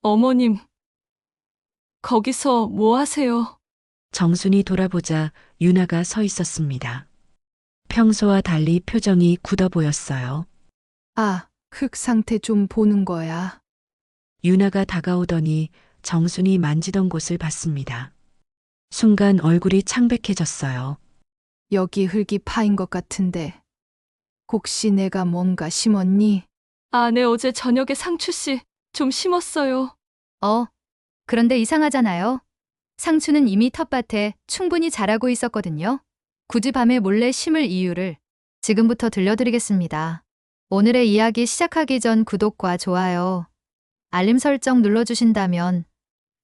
어머님, 거기서 뭐 하세요? 정순이 돌아보자 유나가 서 있었습니다. 평소와 달리 표정이 굳어 보였어요. 아, 흙 상태 좀 보는 거야. 유나가 다가오더니 정순이 만지던 곳을 봤습니다. 순간 얼굴이 창백해졌어요. 여기 흙이 파인 것 같은데. 혹시 내가 뭔가 심었니? 네, 어제 저녁에 상추씨 좀 심었어요. 그런데 이상하잖아요. 상추는 이미 텃밭에 충분히 자라고 있었거든요. 굳이 밤에 몰래 심을 이유를 지금부터 들려드리겠습니다. 오늘의 이야기 시작하기 전 구독과 좋아요, 알림 설정 눌러주신다면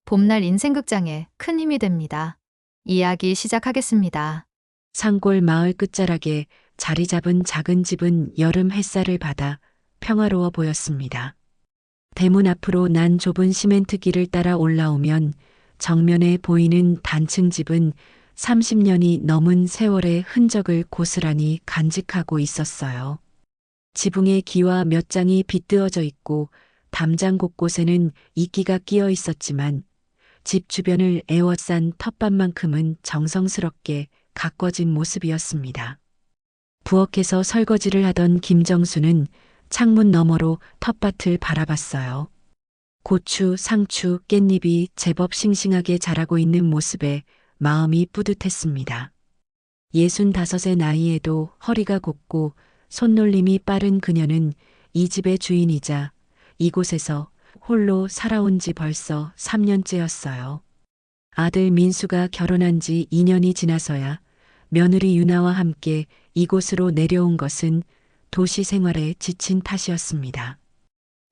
봄날 인생극장에 큰 힘이 됩니다. 이야기 시작하겠습니다. 산골 마을 끝자락에 자리 잡은 작은 집은 여름 햇살을 받아 평화로워 보였습니다. 대문 앞으로 난 좁은 시멘트 길을 따라 올라오면 정면에 보이는 단층 집은 30년이 넘은 세월의 흔적을 고스란히 간직하고 있었어요. 지붕에 기와 몇 장이 빗뜨어져 있고 담장 곳곳에는 이끼가 끼어 있었지만 집 주변을 에워싼 텃밭만큼은 정성스럽게 가꿔진 모습이었습니다. 부엌에서 설거지를 하던 김정수는 창문 너머로 텃밭을 바라봤어요. 고추, 상추, 깻잎이 제법 싱싱하게 자라고 있는 모습에 마음이 뿌듯했습니다. 65의 나이에도 허리가 곱고 손놀림이 빠른 그녀는 이 집의 주인이자 이곳에서 홀로 살아온 지 벌써 3년째였어요. 아들 민수가 결혼한 지 2년이 지나서야 며느리 유나와 함께 이곳으로 내려온 것은 도시 생활에 지친 탓이었습니다.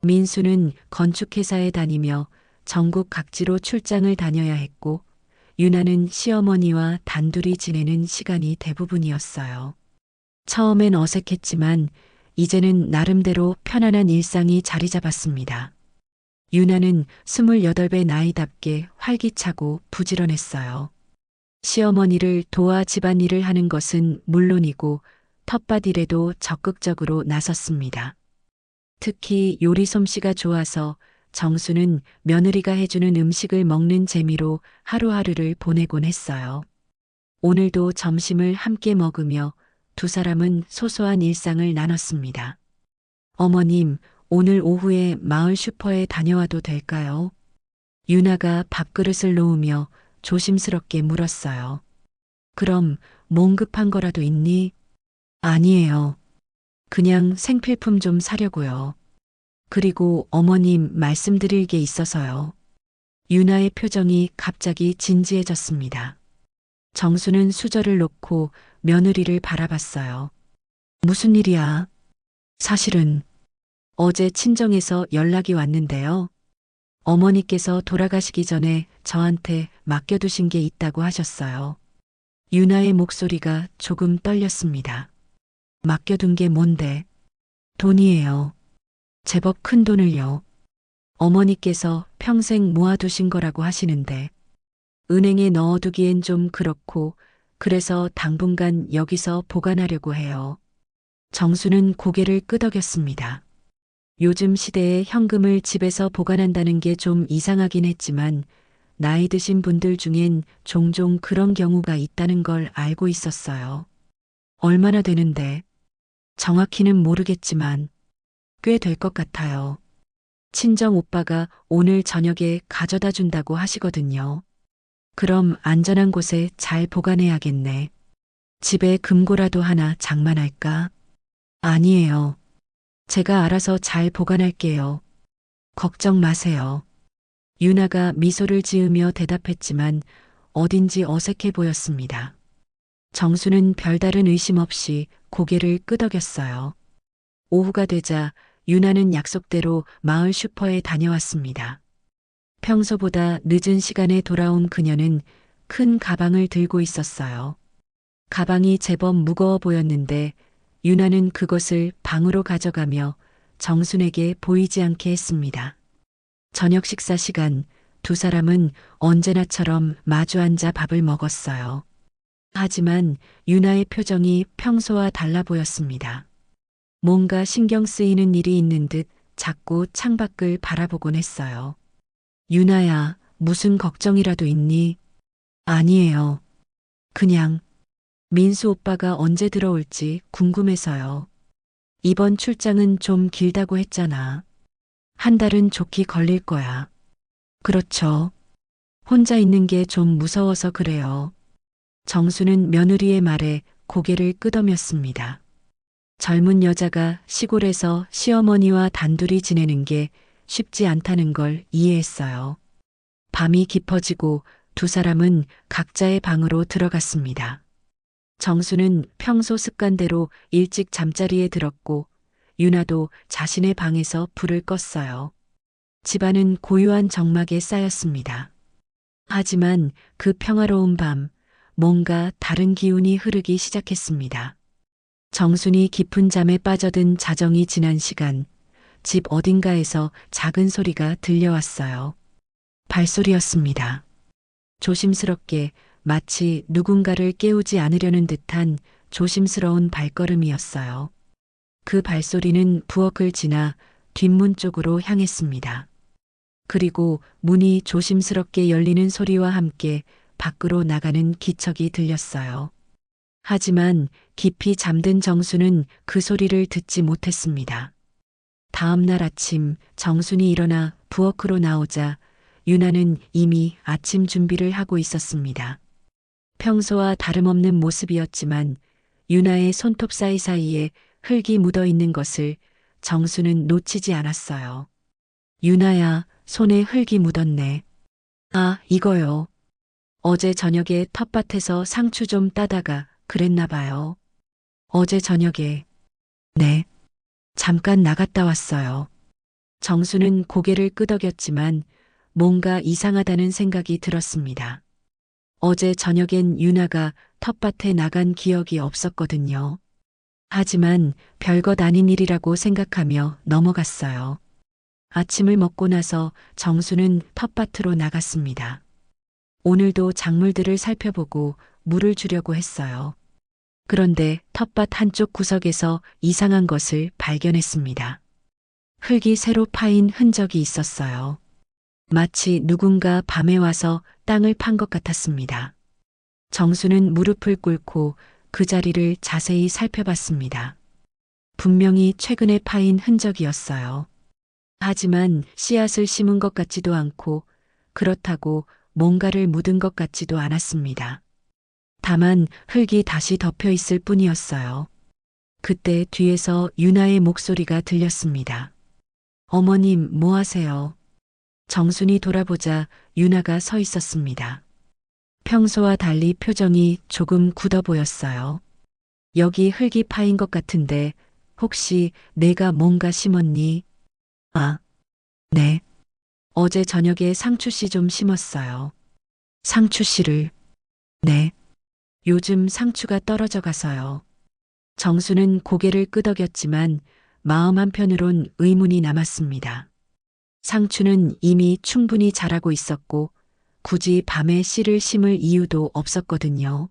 민수는 건축회사에 다니며 전국 각지로 출장을 다녀야 했고, 유나는 시어머니와 단둘이 지내는 시간이 대부분이었어요. 처음엔 어색했지만 이제는 나름대로 편안한 일상이 자리 잡았습니다. 유나는 28배 나이답게 활기차고 부지런했어요. 시어머니를 도와 집안일을 하는 것은 물론이고 텃밭 일에도 적극적으로 나섰습니다. 특히 요리 솜씨가 좋아서 정수는 며느리가 해주는 음식을 먹는 재미로 하루하루를 보내곤 했어요. 오늘도 점심을 함께 먹으며 두 사람은 소소한 일상을 나눴습니다. 어머님, 오늘 오후에 마을 슈퍼에 다녀와도 될까요? 유나가 밥그릇을 놓으며 조심스럽게 물었어요. 그럼 몸 급한 거라도 있니? 아니에요. 그냥 생필품 좀 사려고요. 그리고 어머님 말씀드릴 게 있어서요. 유나의 표정이 갑자기 진지해졌습니다. 정수는 수저를 놓고 며느리를 바라봤어요. 무슨 일이야? 사실은 어제 친정에서 연락이 왔는데요. 어머니께서 돌아가시기 전에 저한테 맡겨두신 게 있다고 하셨어요. 유나의 목소리가 조금 떨렸습니다. 맡겨둔 게 뭔데? 돈이에요. 제법 큰 돈을요. 어머니께서 평생 모아두신 거라고 하시는데 은행에 넣어두기엔 좀 그렇고 그래서 당분간 여기서 보관하려고 해요. 정수는 고개를 끄덕였습니다. 요즘 시대에 현금을 집에서 보관한다는 게 좀 이상하긴 했지만 나이 드신 분들 중엔 종종 그런 경우가 있다는 걸 알고 있었어요. 얼마나 되는데? 정확히는 모르겠지만 꽤 될 것 같아요. 친정 오빠가 오늘 저녁에 가져다 준다고 하시거든요. 그럼 안전한 곳에 잘 보관해야겠네. 집에 금고라도 하나 장만할까? 아니에요. 제가 알아서 잘 보관할게요. 걱정 마세요. 유나가 미소를 지으며 대답했지만 어딘지 어색해 보였습니다. 정수는 별다른 의심 없이 고개를 끄덕였어요. 오후가 되자 유나는 약속대로 마을 슈퍼에 다녀왔습니다. 평소보다 늦은 시간에 돌아온 그녀는 큰 가방을 들고 있었어요. 가방이 제법 무거워 보였는데 유나는 그것을 방으로 가져가며 정순에게 보이지 않게 했습니다. 저녁 식사 시간 두 사람은 언제나처럼 마주 앉아 밥을 먹었어요. 하지만 유나의 표정이 평소와 달라 보였습니다. 뭔가 신경 쓰이는 일이 있는 듯 자꾸 창밖을 바라보곤 했어요. 유나야, 무슨 걱정이라도 있니? 아니에요. 그냥 민수 오빠가 언제 들어올지 궁금해서요. 이번 출장은 좀 길다고 했잖아. 한 달은 좋게 걸릴 거야. 그렇죠. 혼자 있는 게 좀 무서워서 그래요. 정수는 며느리의 말에 고개를 끄덕였습니다. 젊은 여자가 시골에서 시어머니와 단둘이 지내는 게 쉽지 않다는 걸 이해했어요. 밤이 깊어지고 두 사람은 각자의 방으로 들어갔습니다. 정수는 평소 습관대로 일찍 잠자리에 들었고 유나도 자신의 방에서 불을 껐어요. 집안은 고요한 정막에 쌓였습니다. 하지만 그 평화로운 밤, 뭔가 다른 기운이 흐르기 시작했습니다. 정순이 깊은 잠에 빠져든 자정이 지난 시간, 집 어딘가에서 작은 소리가 들려왔어요. 발소리였습니다. 조심스럽게 마치 누군가를 깨우지 않으려는 듯한 조심스러운 발걸음이었어요. 그 발소리는 부엌을 지나 뒷문 쪽으로 향했습니다. 그리고 문이 조심스럽게 열리는 소리와 함께 밖으로 나가는 기척이 들렸어요. 하지만 깊이 잠든 정수는 그 소리를 듣지 못했습니다. 다음 날 아침 정순이 일어나 부엌으로 나오자 유나는 이미 아침 준비를 하고 있었습니다. 평소와 다름없는 모습이었지만 유나의 손톱 사이사이에 흙이 묻어 있는 것을 정수는 놓치지 않았어요. 유나야, 손에 흙이 묻었네. 아, 이거요. 어제 저녁에 텃밭에서 상추 좀 따다가 그랬나 봐요. 어제 저녁에. 네. 잠깐 나갔다 왔어요. 정수는 고개를 끄덕였지만 뭔가 이상하다는 생각이 들었습니다. 어제 저녁엔 유나가 텃밭에 나간 기억이 없었거든요. 하지만 별것 아닌 일이라고 생각하며 넘어갔어요. 아침을 먹고 나서 정수는 텃밭으로 나갔습니다. 오늘도 작물들을 살펴보고 물을 주려고 했어요. 그런데 텃밭 한쪽 구석에서 이상한 것을 발견했습니다. 흙이 새로 파인 흔적이 있었어요. 마치 누군가 밤에 와서 땅을 판 것 같았습니다. 정수는 무릎을 꿇고 그 자리를 자세히 살펴봤습니다. 분명히 최근에 파인 흔적이었어요. 하지만 씨앗을 심은 것 같지도 않고 그렇다고 뭔가를 묻은 것 같지도 않았습니다. 다만 흙이 다시 덮여 있을 뿐이었어요. 그때 뒤에서 유나의 목소리가 들렸습니다. 어머님, 뭐 하세요? 정순이 돌아보자 유나가 서 있었습니다. 평소와 달리 표정이 조금 굳어 보였어요. 여기 흙이 파인 것 같은데 혹시 내가 뭔가 심었니? 아, 네. 어제 저녁에 상추씨 좀 심었어요. 상추씨를. 네. 요즘 상추가 떨어져 가서요. 정수는 고개를 끄덕였지만 마음 한편으론 의문이 남았습니다. 상추는 이미 충분히 자라고 있었고 굳이 밤에 씨를 심을 이유도 없었거든요.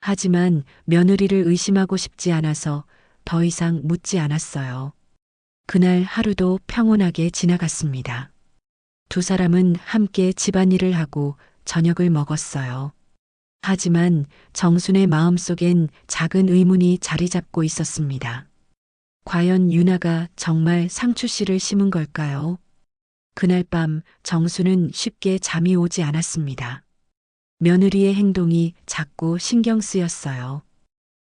하지만 며느리를 의심하고 싶지 않아서 더 이상 묻지 않았어요. 그날 하루도 평온하게 지나갔습니다. 두 사람은 함께 집안일을 하고 저녁을 먹었어요. 하지만 정순의 마음속엔 작은 의문이 자리 잡고 있었습니다. 과연 유나가 정말 상추씨를 심은 걸까요? 그날 밤 정수는 쉽게 잠이 오지 않았습니다. 며느리의 행동이 자꾸 신경 쓰였어요.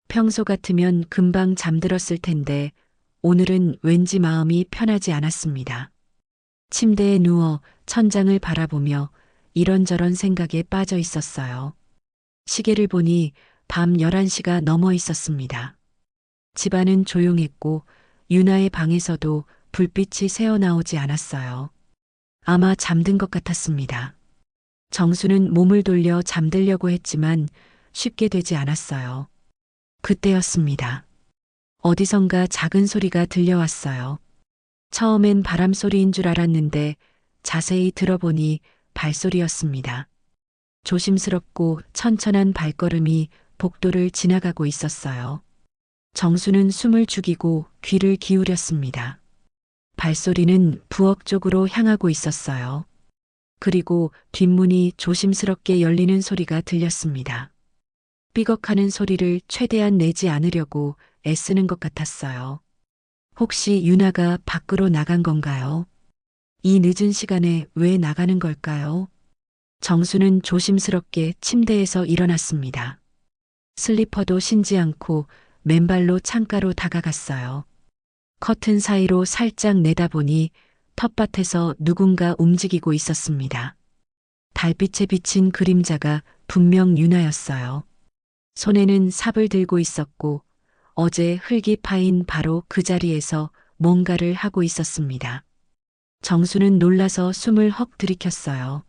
평소 같으면 금방 잠들었을 텐데 오늘은 왠지 마음이 편하지 않았습니다. 침대에 누워 천장을 바라보며 이런저런 생각에 빠져 있었어요. 시계를 보니 밤 11시가 넘어 있었습니다. 집안은 조용했고 유나의 방에서도 불빛이 새어나오지 않았어요. 아마 잠든 것 같았습니다. 정수는 몸을 돌려 잠들려고 했지만 쉽게 되지 않았어요. 그때였습니다. 어디선가 작은 소리가 들려왔어요. 처음엔 바람 소리인 줄 알았는데 자세히 들어보니 발소리였습니다. 조심스럽고 천천한 발걸음이 복도를 지나가고 있었어요. 정수는 숨을 죽이고 귀를 기울였습니다. 발소리는 부엌 쪽으로 향하고 있었어요. 그리고 뒷문이 조심스럽게 열리는 소리가 들렸습니다. 삐걱하는 소리를 최대한 내지 않으려고 애쓰는 것 같았어요. 혹시 유나가 밖으로 나간 건가요? 이 늦은 시간에 왜 나가는 걸까요? 정수는 조심스럽게 침대에서 일어났습니다. 슬리퍼도 신지 않고 맨발로 창가로 다가갔어요. 커튼 사이로 살짝 내다보니 텃밭에서 누군가 움직이고 있었습니다. 달빛에 비친 그림자가 분명 유나였어요. 손에는 삽을 들고 있었고 어제 흙이 파인 바로 그 자리에서 뭔가를 하고 있었습니다. 정수는 놀라서 숨을 헉 들이켰어요.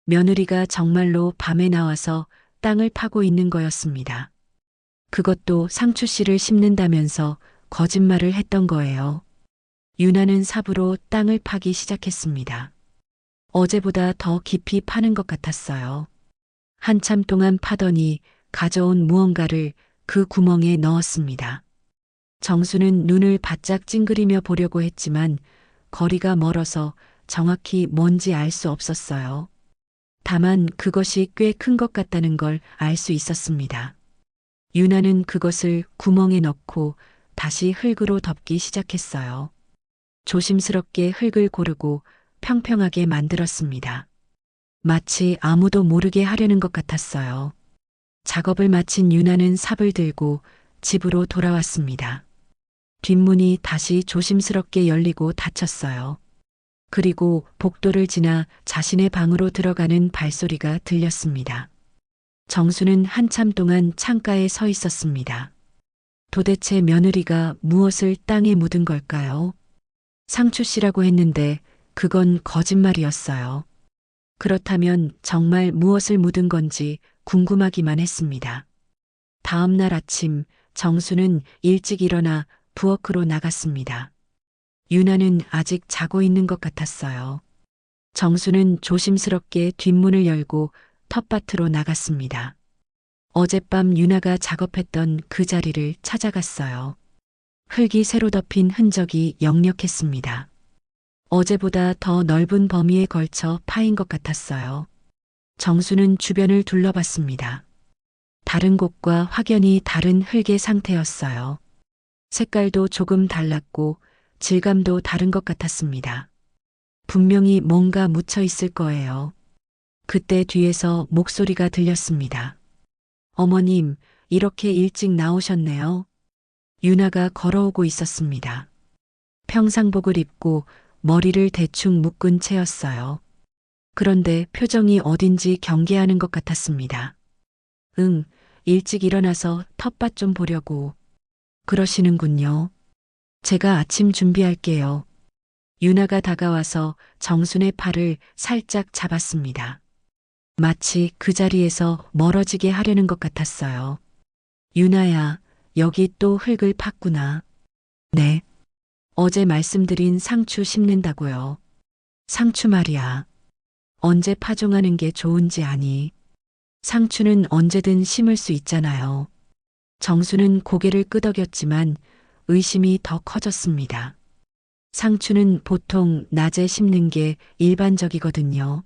며느리가 정말로 밤에 나와서 땅을 파고 있는 거였습니다. 그것도 상추 씨를 심는다면서 거짓말을 했던 거예요. 유나는 삽으로 땅을 파기 시작했습니다. 어제보다 더 깊이 파는 것 같았어요. 한참 동안 파더니 가져온 무언가를 그 구멍에 넣었습니다. 정수는 눈을 바짝 찡그리며 보려고 했지만 거리가 멀어서 정확히 뭔지 알 수 없었어요. 다만 그것이 꽤 큰 것 같다는 걸 알 수 있었습니다. 유나는 그것을 구멍에 넣고 다시 흙으로 덮기 시작했어요. 조심스럽게 흙을 고르고 평평하게 만들었습니다. 마치 아무도 모르게 하려는 것 같았어요. 작업을 마친 유나는 삽을 들고 집으로 돌아왔습니다. 뒷문이 다시 조심스럽게 열리고 닫혔어요. 그리고 복도를 지나 자신의 방으로 들어가는 발소리가 들렸습니다. 정수는 한참 동안 창가에 서 있었습니다. 도대체 며느리가 무엇을 땅에 묻은 걸까요? 상추 씨라고 했는데 그건 거짓말이었어요. 그렇다면 정말 무엇을 묻은 건지 궁금하기만 했습니다. 다음 날 아침 정수는 일찍 일어나 부엌으로 나갔습니다. 유나는 아직 자고 있는 것 같았어요. 정수는 조심스럽게 뒷문을 열고 텃밭으로 나갔습니다. 어젯밤 유나가 작업했던 그 자리를 찾아갔어요. 흙이 새로 덮인 흔적이 역력했습니다. 어제보다 더 넓은 범위에 걸쳐 파인 것 같았어요. 정수는 주변을 둘러봤습니다. 다른 곳과 확연히 다른 흙의 상태였어요. 색깔도 조금 달랐고 질감도 다른 것 같았습니다. 분명히 뭔가 묻혀 있을 거예요. 그때 뒤에서 목소리가 들렸습니다. 어머님, 이렇게 일찍 나오셨네요. 유나가 걸어오고 있었습니다. 평상복을 입고 머리를 대충 묶은 채였어요. 그런데 표정이 어딘지 경계하는 것 같았습니다. 응, 일찍 일어나서 텃밭 좀 보려고. 그러시는군요. 제가 아침 준비할게요. 유나가 다가와서 정순의 팔을 살짝 잡았습니다. 마치 그 자리에서 멀어지게 하려는 것 같았어요. 유나야, 여기 또 흙을 팠구나. 네. 어제 말씀드린 상추 심는다고요. 상추 말이야. 언제 파종하는 게 좋은지 아니? 상추는 언제든 심을 수 있잖아요. 정수는 고개를 끄덕였지만 의심이 더 커졌습니다. 상추는 보통 낮에 심는 게 일반적이거든요.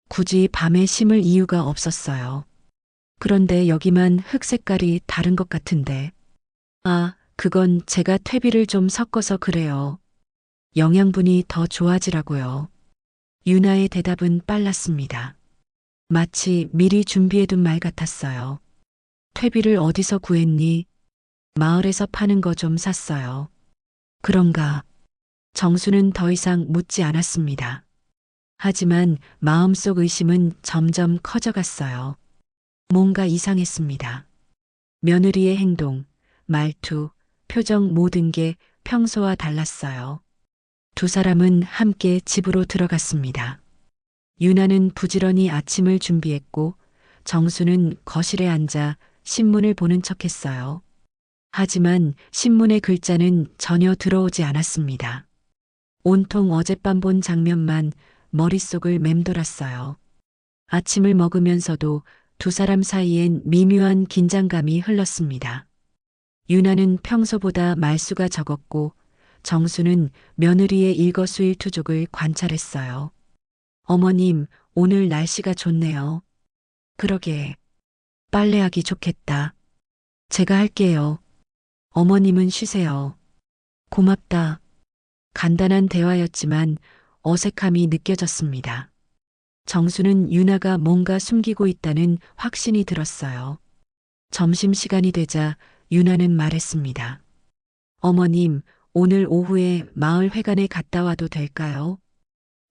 굳이 밤에 심을 이유가 없었어요. 그런데 여기만 흙 색깔이 다른 것 같은데. 아, 그건 제가 퇴비를 좀 섞어서 그래요. 영양분이 더 좋아지라고요. 유나의 대답은 빨랐습니다. 마치 미리 준비해둔 말 같았어요. 퇴비를 어디서 구했니? 마을에서 파는 거 좀 샀어요. 그런가? 정수는 더 이상 묻지 않았습니다. 하지만 마음속 의심은 점점 커져갔어요. 뭔가 이상했습니다. 며느리의 행동, 말투, 표정 모든 게 평소와 달랐어요. 두 사람은 함께 집으로 들어갔습니다. 유나는 부지런히 아침을 준비했고 정수는 거실에 앉아 신문을 보는 척했어요. 하지만 신문의 글자는 전혀 들어오지 않았습니다. 온통 어젯밤 본 장면만 머릿속을 맴돌았어요. 아침을 먹으면서도 두 사람 사이엔 미묘한 긴장감이 흘렀습니다. 유나는 평소보다 말수가 적었고 정수는 며느리의 일거수일투족을 관찰했어요. 어머님, 오늘 날씨가 좋네요. 그러게. 빨래하기 좋겠다. 제가 할게요. 어머님은 쉬세요. 고맙다. 간단한 대화였지만 어색함이 느껴졌습니다. 정수는 유나가 뭔가 숨기고 있다는 확신이 들었어요. 점심시간이 되자 유나는 말했습니다. 어머님, 오늘 오후에 마을 회관에 갔다 와도 될까요?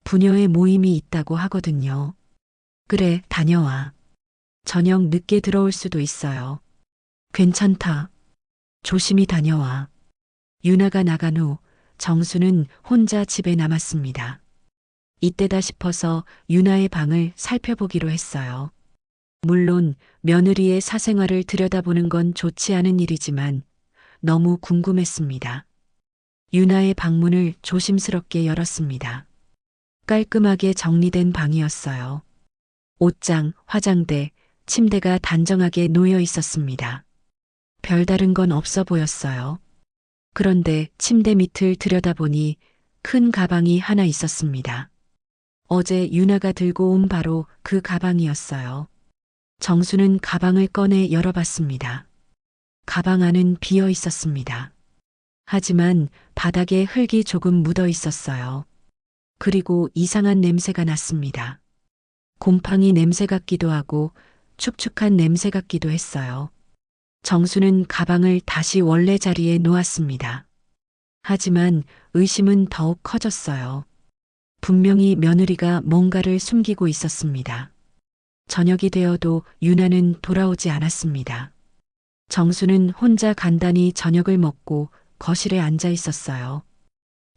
부녀의 모임이 있다고 하거든요. 그래, 다녀와. 저녁 늦게 들어올 수도 있어요. 괜찮다. 조심히 다녀와. 유나가 나간 후 정수는 혼자 집에 남았습니다. 이때다 싶어서 유나의 방을 살펴보기로 했어요. 물론 며느리의 사생활을 들여다보는 건 좋지 않은 일이지만 너무 궁금했습니다. 유나의 방문을 조심스럽게 열었습니다. 깔끔하게 정리된 방이었어요. 옷장, 화장대, 침대가 단정하게 놓여 있었습니다. 별다른 건 없어 보였어요. 그런데 침대 밑을 들여다보니 큰 가방이 하나 있었습니다. 어제 유나가 들고 온 바로 그 가방이었어요. 정수는 가방을 꺼내 열어봤습니다. 가방 안은 비어 있었습니다. 하지만 바닥에 흙이 조금 묻어 있었어요. 그리고 이상한 냄새가 났습니다. 곰팡이 냄새 같기도 하고 축축한 냄새 같기도 했어요. 정수는 가방을 다시 원래 자리에 놓았습니다. 하지만 의심은 더욱 커졌어요. 분명히 며느리가 뭔가를 숨기고 있었습니다. 저녁이 되어도 유나는 돌아오지 않았습니다. 정수는 혼자 간단히 저녁을 먹고 거실에 앉아 있었어요.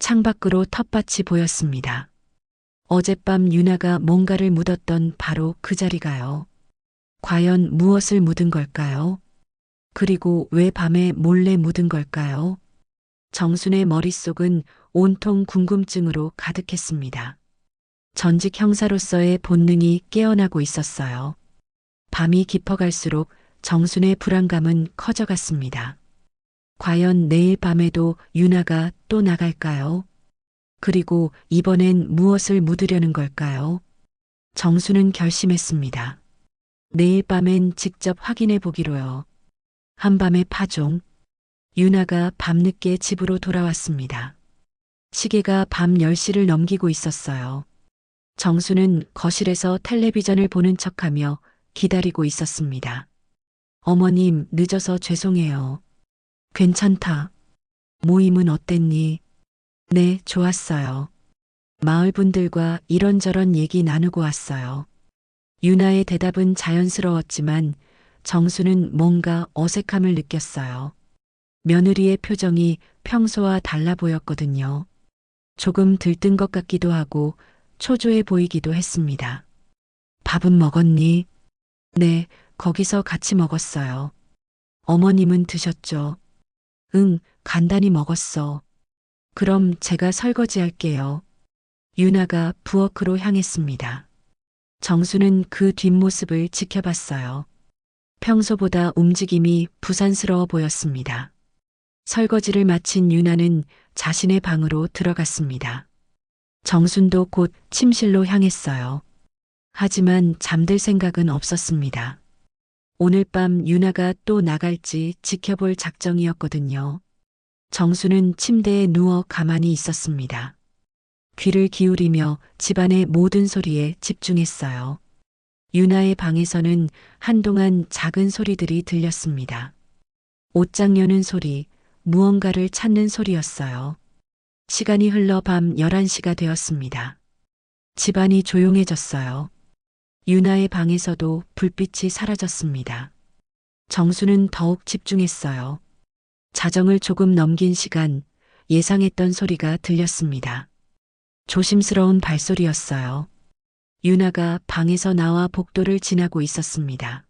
창밖으로 텃밭이 보였습니다. 어젯밤 유나가 뭔가를 묻었던 바로 그 자리가요. 과연 무엇을 묻은 걸까요? 그리고 왜 밤에 몰래 묻은 걸까요? 정순의 머릿속은 온통 궁금증으로 가득했습니다. 전직 형사로서의 본능이 깨어나고 있었어요. 밤이 깊어갈수록 정순의 불안감은 커져갔습니다. 과연 내일 밤에도 유나가 또 나갈까요? 그리고 이번엔 무엇을 묻으려는 걸까요? 정수는 결심했습니다. 내일 밤엔 직접 확인해 보기로요. 한밤의 파종. 유나가 밤늦게 집으로 돌아왔습니다. 시계가 밤 10시를 넘기고 있었어요. 정수는 거실에서 텔레비전을 보는 척하며 기다리고 있었습니다. 어머님, 늦어서 죄송해요. 괜찮다. 모임은 어땠니? 네, 좋았어요. 마을 분들과 이런저런 얘기 나누고 왔어요. 유나의 대답은 자연스러웠지만 정수는 뭔가 어색함을 느꼈어요. 며느리의 표정이 평소와 달라 보였거든요. 조금 들뜬 것 같기도 하고 초조해 보이기도 했습니다. 밥은 먹었니? 네, 거기서 같이 먹었어요. 어머님은 드셨죠? 응, 간단히 먹었어. 그럼 제가 설거지할게요. 유나가 부엌으로 향했습니다. 정수는 그 뒷모습을 지켜봤어요. 평소보다 움직임이 부산스러워 보였습니다. 설거지를 마친 유나는 자신의 방으로 들어갔습니다. 정순도 곧 침실로 향했어요. 하지만 잠들 생각은 없었습니다. 오늘 밤 유나가 또 나갈지 지켜볼 작정이었거든요. 정수는 침대에 누워 가만히 있었습니다. 귀를 기울이며 집안의 모든 소리에 집중했어요. 유나의 방에서는 한동안 작은 소리들이 들렸습니다. 옷장 여는 소리, 무언가를 찾는 소리였어요. 시간이 흘러 밤 11시가 되었습니다. 집안이 조용해졌어요. 유나의 방에서도 불빛이 사라졌습니다. 정수는 더욱 집중했어요. 자정을 조금 넘긴 시간, 예상했던 소리가 들렸습니다. 조심스러운 발소리였어요. 유나가 방에서 나와 복도를 지나고 있었습니다.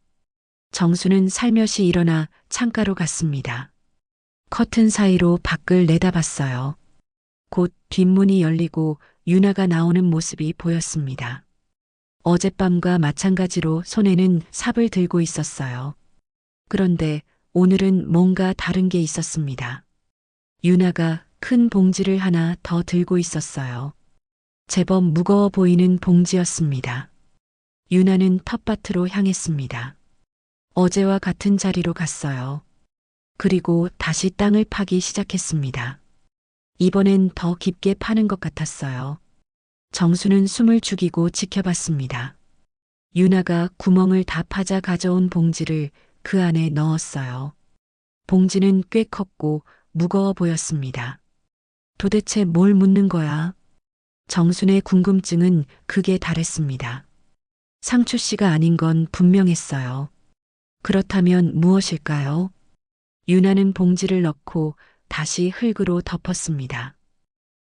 정수는 살며시 일어나 창가로 갔습니다. 커튼 사이로 밖을 내다봤어요. 곧 뒷문이 열리고 유나가 나오는 모습이 보였습니다. 어젯밤과 마찬가지로 손에는 삽을 들고 있었어요. 그런데 오늘은 뭔가 다른 게 있었습니다. 유나가 큰 봉지를 하나 더 들고 있었어요. 제법 무거워 보이는 봉지였습니다. 유나는 텃밭으로 향했습니다. 어제와 같은 자리로 갔어요. 그리고 다시 땅을 파기 시작했습니다. 이번엔 더 깊게 파는 것 같았어요. 정수는 숨을 죽이고 지켜봤습니다. 유나가 구멍을 다 파자 가져온 봉지를 그 안에 넣었어요. 봉지는 꽤 컸고 무거워 보였습니다. 도대체 뭘 묻는 거야? 정순의 궁금증은 극에 달했습니다. 상추 씨가 아닌 건 분명했어요. 그렇다면 무엇일까요? 유나는 봉지를 넣고 다시 흙으로 덮었습니다.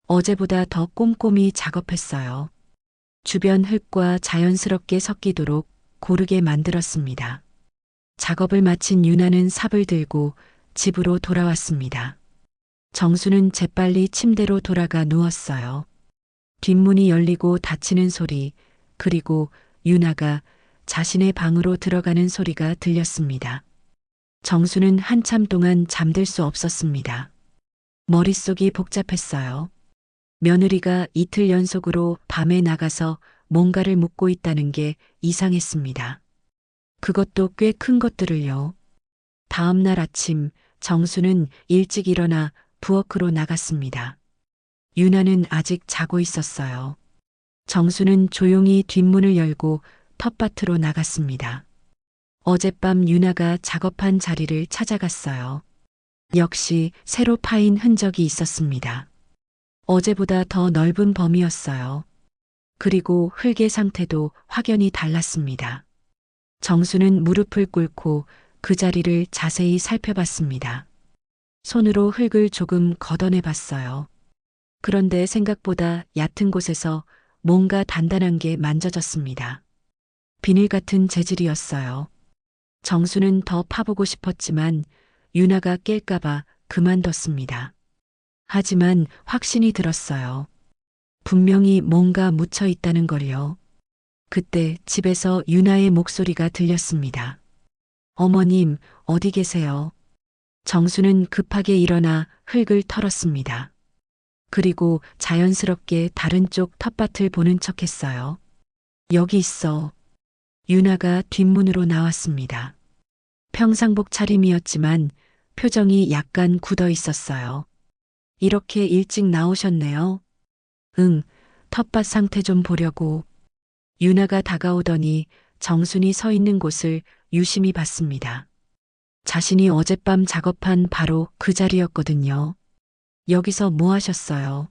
어제보다 더 꼼꼼히 작업했어요. 주변 흙과 자연스럽게 섞이도록 고르게 만들었습니다. 작업을 마친 유나는 삽을 들고 집으로 돌아왔습니다. 정수는 재빨리 침대로 돌아가 누웠어요. 뒷문이 열리고 닫히는 소리, 그리고 유나가 자신의 방으로 들어가는 소리가 들렸습니다. 정수는 한참 동안 잠들 수 없었습니다. 머릿속이 복잡했어요. 며느리가 이틀 연속으로 밤에 나가서 뭔가를 묻고 있다는 게 이상했습니다. 그것도 꽤 큰 것들을요. 다음 날 아침 정수는 일찍 일어나 부엌으로 나갔습니다. 유나는 아직 자고 있었어요. 정수는 조용히 뒷문을 열고 텃밭으로 나갔습니다. 어젯밤 유나가 작업한 자리를 찾아갔어요. 역시 새로 파인 흔적이 있었습니다. 어제보다 더 넓은 범위였어요. 그리고 흙의 상태도 확연히 달랐습니다. 정수는 무릎을 꿇고 그 자리를 자세히 살펴봤습니다. 손으로 흙을 조금 걷어내 봤어요. 그런데 생각보다 얕은 곳에서 뭔가 단단한 게 만져졌습니다. 비닐 같은 재질이었어요. 정수는 더 파보고 싶었지만 유나가 깰까봐 그만뒀습니다. 하지만 확신이 들었어요. 분명히 뭔가 묻혀 있다는 걸요. 그때 집에서 유나의 목소리가 들렸습니다. 어머님, 어디 계세요? 정수는 급하게 일어나 흙을 털었습니다. 그리고 자연스럽게 다른 쪽 텃밭을 보는 척했어요. 여기 있어. 유나가 뒷문으로 나왔습니다. 평상복 차림이었지만 표정이 약간 굳어 있었어요. 이렇게 일찍 나오셨네요. 응, 텃밭 상태 좀 보려고. 유나가 다가오더니 정순이 서 있는 곳을 유심히 봤습니다. 자신이 어젯밤 작업한 바로 그 자리였거든요. 여기서 뭐 하셨어요?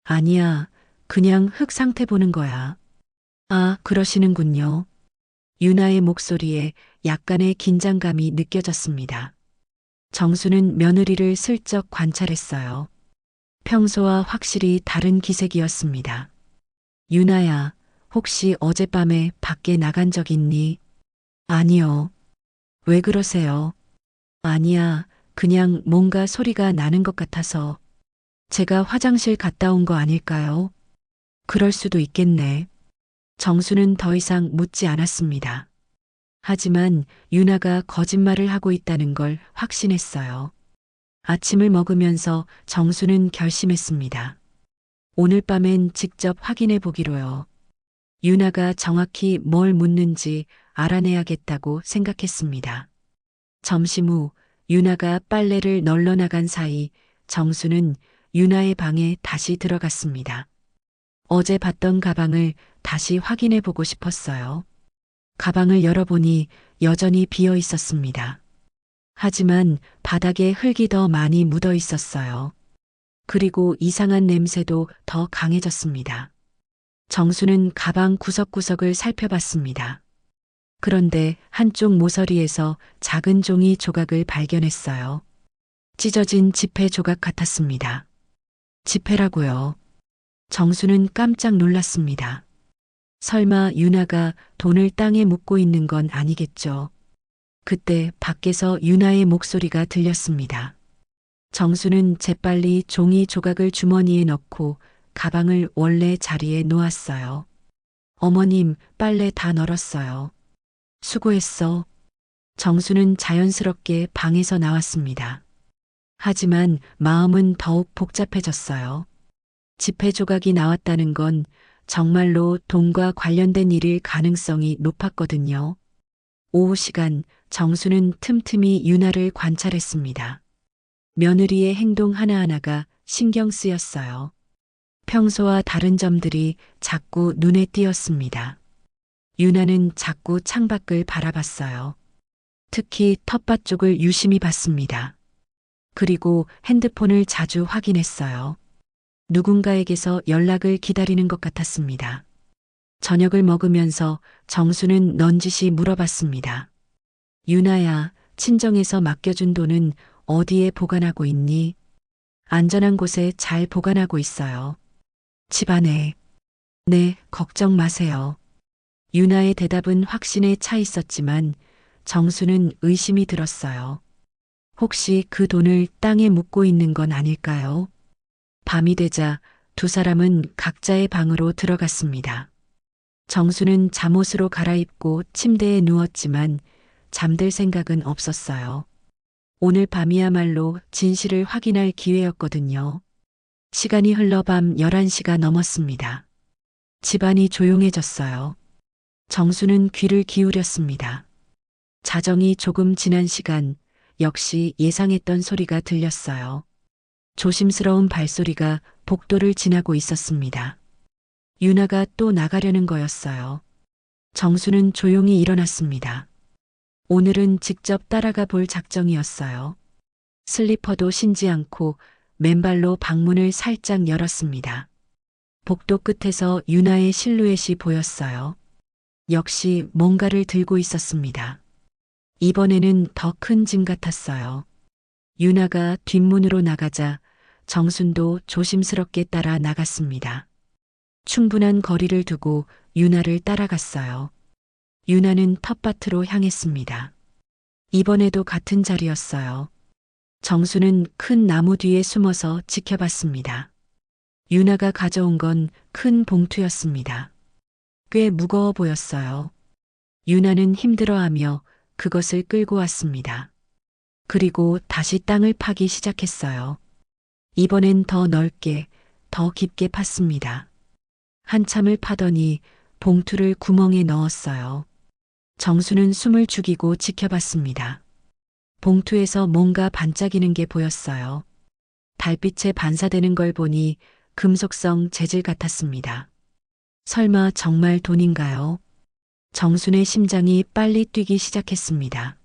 아니야, 그냥 흙 상태 보는 거야. 아, 그러시는군요. 유나의 목소리에 약간의 긴장감이 느껴졌습니다. 정수는 며느리를 슬쩍 관찰했어요. 평소와 확실히 다른 기색이었습니다. 유나야, 혹시 어젯밤에 밖에 나간 적 있니? 아니요. 왜 그러세요? 아니야, 그냥 뭔가 소리가 나는 것 같아서. 제가 화장실 갔다 온 거 아닐까요? 그럴 수도 있겠네. 정수는 더 이상 묻지 않았습니다. 하지만 유나가 거짓말을 하고 있다는 걸 확신했어요. 아침을 먹으면서 정수는 결심했습니다. 오늘 밤엔 직접 확인해 보기로요. 유나가 정확히 뭘 묻는지 알아내야겠다고 생각했습니다. 점심 후 유나가 빨래를 널러 나간 사이 정수는 유나의 방에 다시 들어갔습니다. 어제 봤던 가방을 다시 확인해 보고 싶었어요. 가방을 열어보니 여전히 비어 있었습니다. 하지만 바닥에 흙이 더 많이 묻어 있었어요. 그리고 이상한 냄새도 더 강해졌습니다. 정수는 가방 구석구석을 살펴봤습니다. 그런데 한쪽 모서리에서 작은 종이 조각을 발견했어요. 찢어진 지폐 조각 같았습니다. 지폐라고요. 정수는 깜짝 놀랐습니다. 설마 유나가 돈을 땅에 묻고 있는 건 아니겠죠. 그때 밖에서 유나의 목소리가 들렸습니다. 정수는 재빨리 종이 조각을 주머니에 넣고 가방을 원래 자리에 놓았어요. 어머님, 빨래 다 널었어요. 수고했어. 정수는 자연스럽게 방에서 나왔습니다. 하지만 마음은 더욱 복잡해졌어요. 지폐 조각이 나왔다는 건 정말로 돈과 관련된 일일 가능성이 높았거든요. 오후 시간 정수는 틈틈이 유나를 관찰했습니다. 며느리의 행동 하나하나가 신경 쓰였어요. 평소와 다른 점들이 자꾸 눈에 띄었습니다. 유나는 자꾸 창밖을 바라봤어요. 특히 텃밭 쪽을 유심히 봤습니다. 그리고 핸드폰을 자주 확인했어요. 누군가에게서 연락을 기다리는 것 같았습니다. 저녁을 먹으면서 정수는 넌지시 물어봤습니다. 유나야, 친정에서 맡겨준 돈은 어디에 보관하고 있니? 안전한 곳에 잘 보관하고 있어요. 집 안에. 네, 걱정 마세요. 유나의 대답은 확신에 차 있었지만 정수는 의심이 들었어요. 혹시 그 돈을 땅에 묻고 있는 건 아닐까요? 밤이 되자 두 사람은 각자의 방으로 들어갔습니다. 정수는 잠옷으로 갈아입고 침대에 누웠지만 잠들 생각은 없었어요. 오늘 밤이야말로 진실을 확인할 기회였거든요. 시간이 흘러 밤 11시가 넘었습니다. 집안이 조용해졌어요. 정수는 귀를 기울였습니다. 자정이 조금 지난 시간 역시 예상했던 소리가 들렸어요. 조심스러운 발소리가 복도를 지나고 있었습니다. 유나가 또 나가려는 거였어요. 정수는 조용히 일어났습니다. 오늘은 직접 따라가 볼 작정이었어요. 슬리퍼도 신지 않고 맨발로 방문을 살짝 열었습니다. 복도 끝에서 유나의 실루엣이 보였어요. 역시 뭔가를 들고 있었습니다. 이번에는 더 큰 짐 같았어요. 유나가 뒷문으로 나가자 정순도 조심스럽게 따라 나갔습니다. 충분한 거리를 두고 유나를 따라갔어요. 유나는 텃밭으로 향했습니다. 이번에도 같은 자리였어요. 정수는 큰 나무 뒤에 숨어서 지켜봤습니다. 유나가 가져온 건 큰 봉투였습니다. 꽤 무거워 보였어요. 유나는 힘들어하며 그것을 끌고 왔습니다. 그리고 다시 땅을 파기 시작했어요. 이번엔 더 넓게, 더 깊게 팠습니다. 한참을 파더니 봉투를 구멍에 넣었어요. 정수는 숨을 죽이고 지켜봤습니다. 봉투에서 뭔가 반짝이는 게 보였어요. 달빛에 반사되는 걸 보니 금속성 재질 같았습니다. 설마 정말 돈인가요? 정순의 심장이 빨리 뛰기 시작했습니다.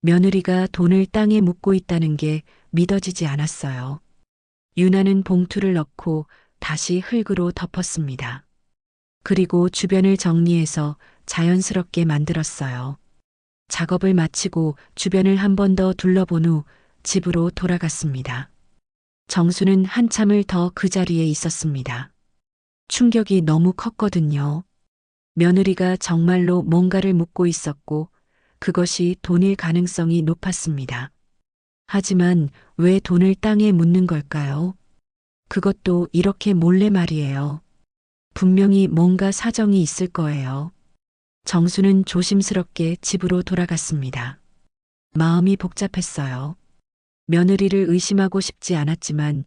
며느리가 돈을 땅에 묻고 있다는 게 믿어지지 않았어요. 유나는 봉투를 넣고 다시 흙으로 덮었습니다. 그리고 주변을 정리해서 자연스럽게 만들었어요. 작업을 마치고 주변을 한 번 더 둘러본 후 집으로 돌아갔습니다. 정수는 한참을 더 그 자리에 있었습니다. 충격이 너무 컸거든요. 며느리가 정말로 뭔가를 묻고 있었고 그것이 돈일 가능성이 높았습니다. 하지만 왜 돈을 땅에 묻는 걸까요? 그것도 이렇게 몰래 말이에요. 분명히 뭔가 사정이 있을 거예요. 정수는 조심스럽게 집으로 돌아갔습니다. 마음이 복잡했어요. 며느리를 의심하고 싶지 않았지만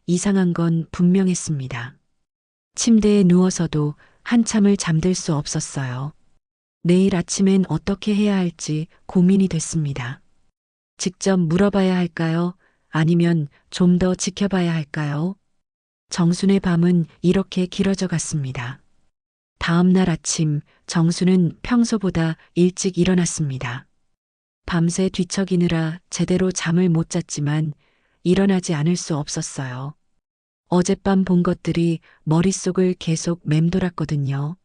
이상한 건 분명했습니다. 침대에 누워서도 한참을 잠들 수 없었어요. 내일 아침엔 어떻게 해야 할지 고민이 됐습니다. 직접 물어봐야 할까요? 아니면 좀 더 지켜봐야 할까요? 정순의 밤은 이렇게 길어져 갔습니다. 다음 날 아침 정수는 평소보다 일찍 일어났습니다. 밤새 뒤척이느라 제대로 잠을 못 잤지만 일어나지 않을 수 없었어요. 어젯밤 본 것들이 머릿속을 계속 맴돌았거든요.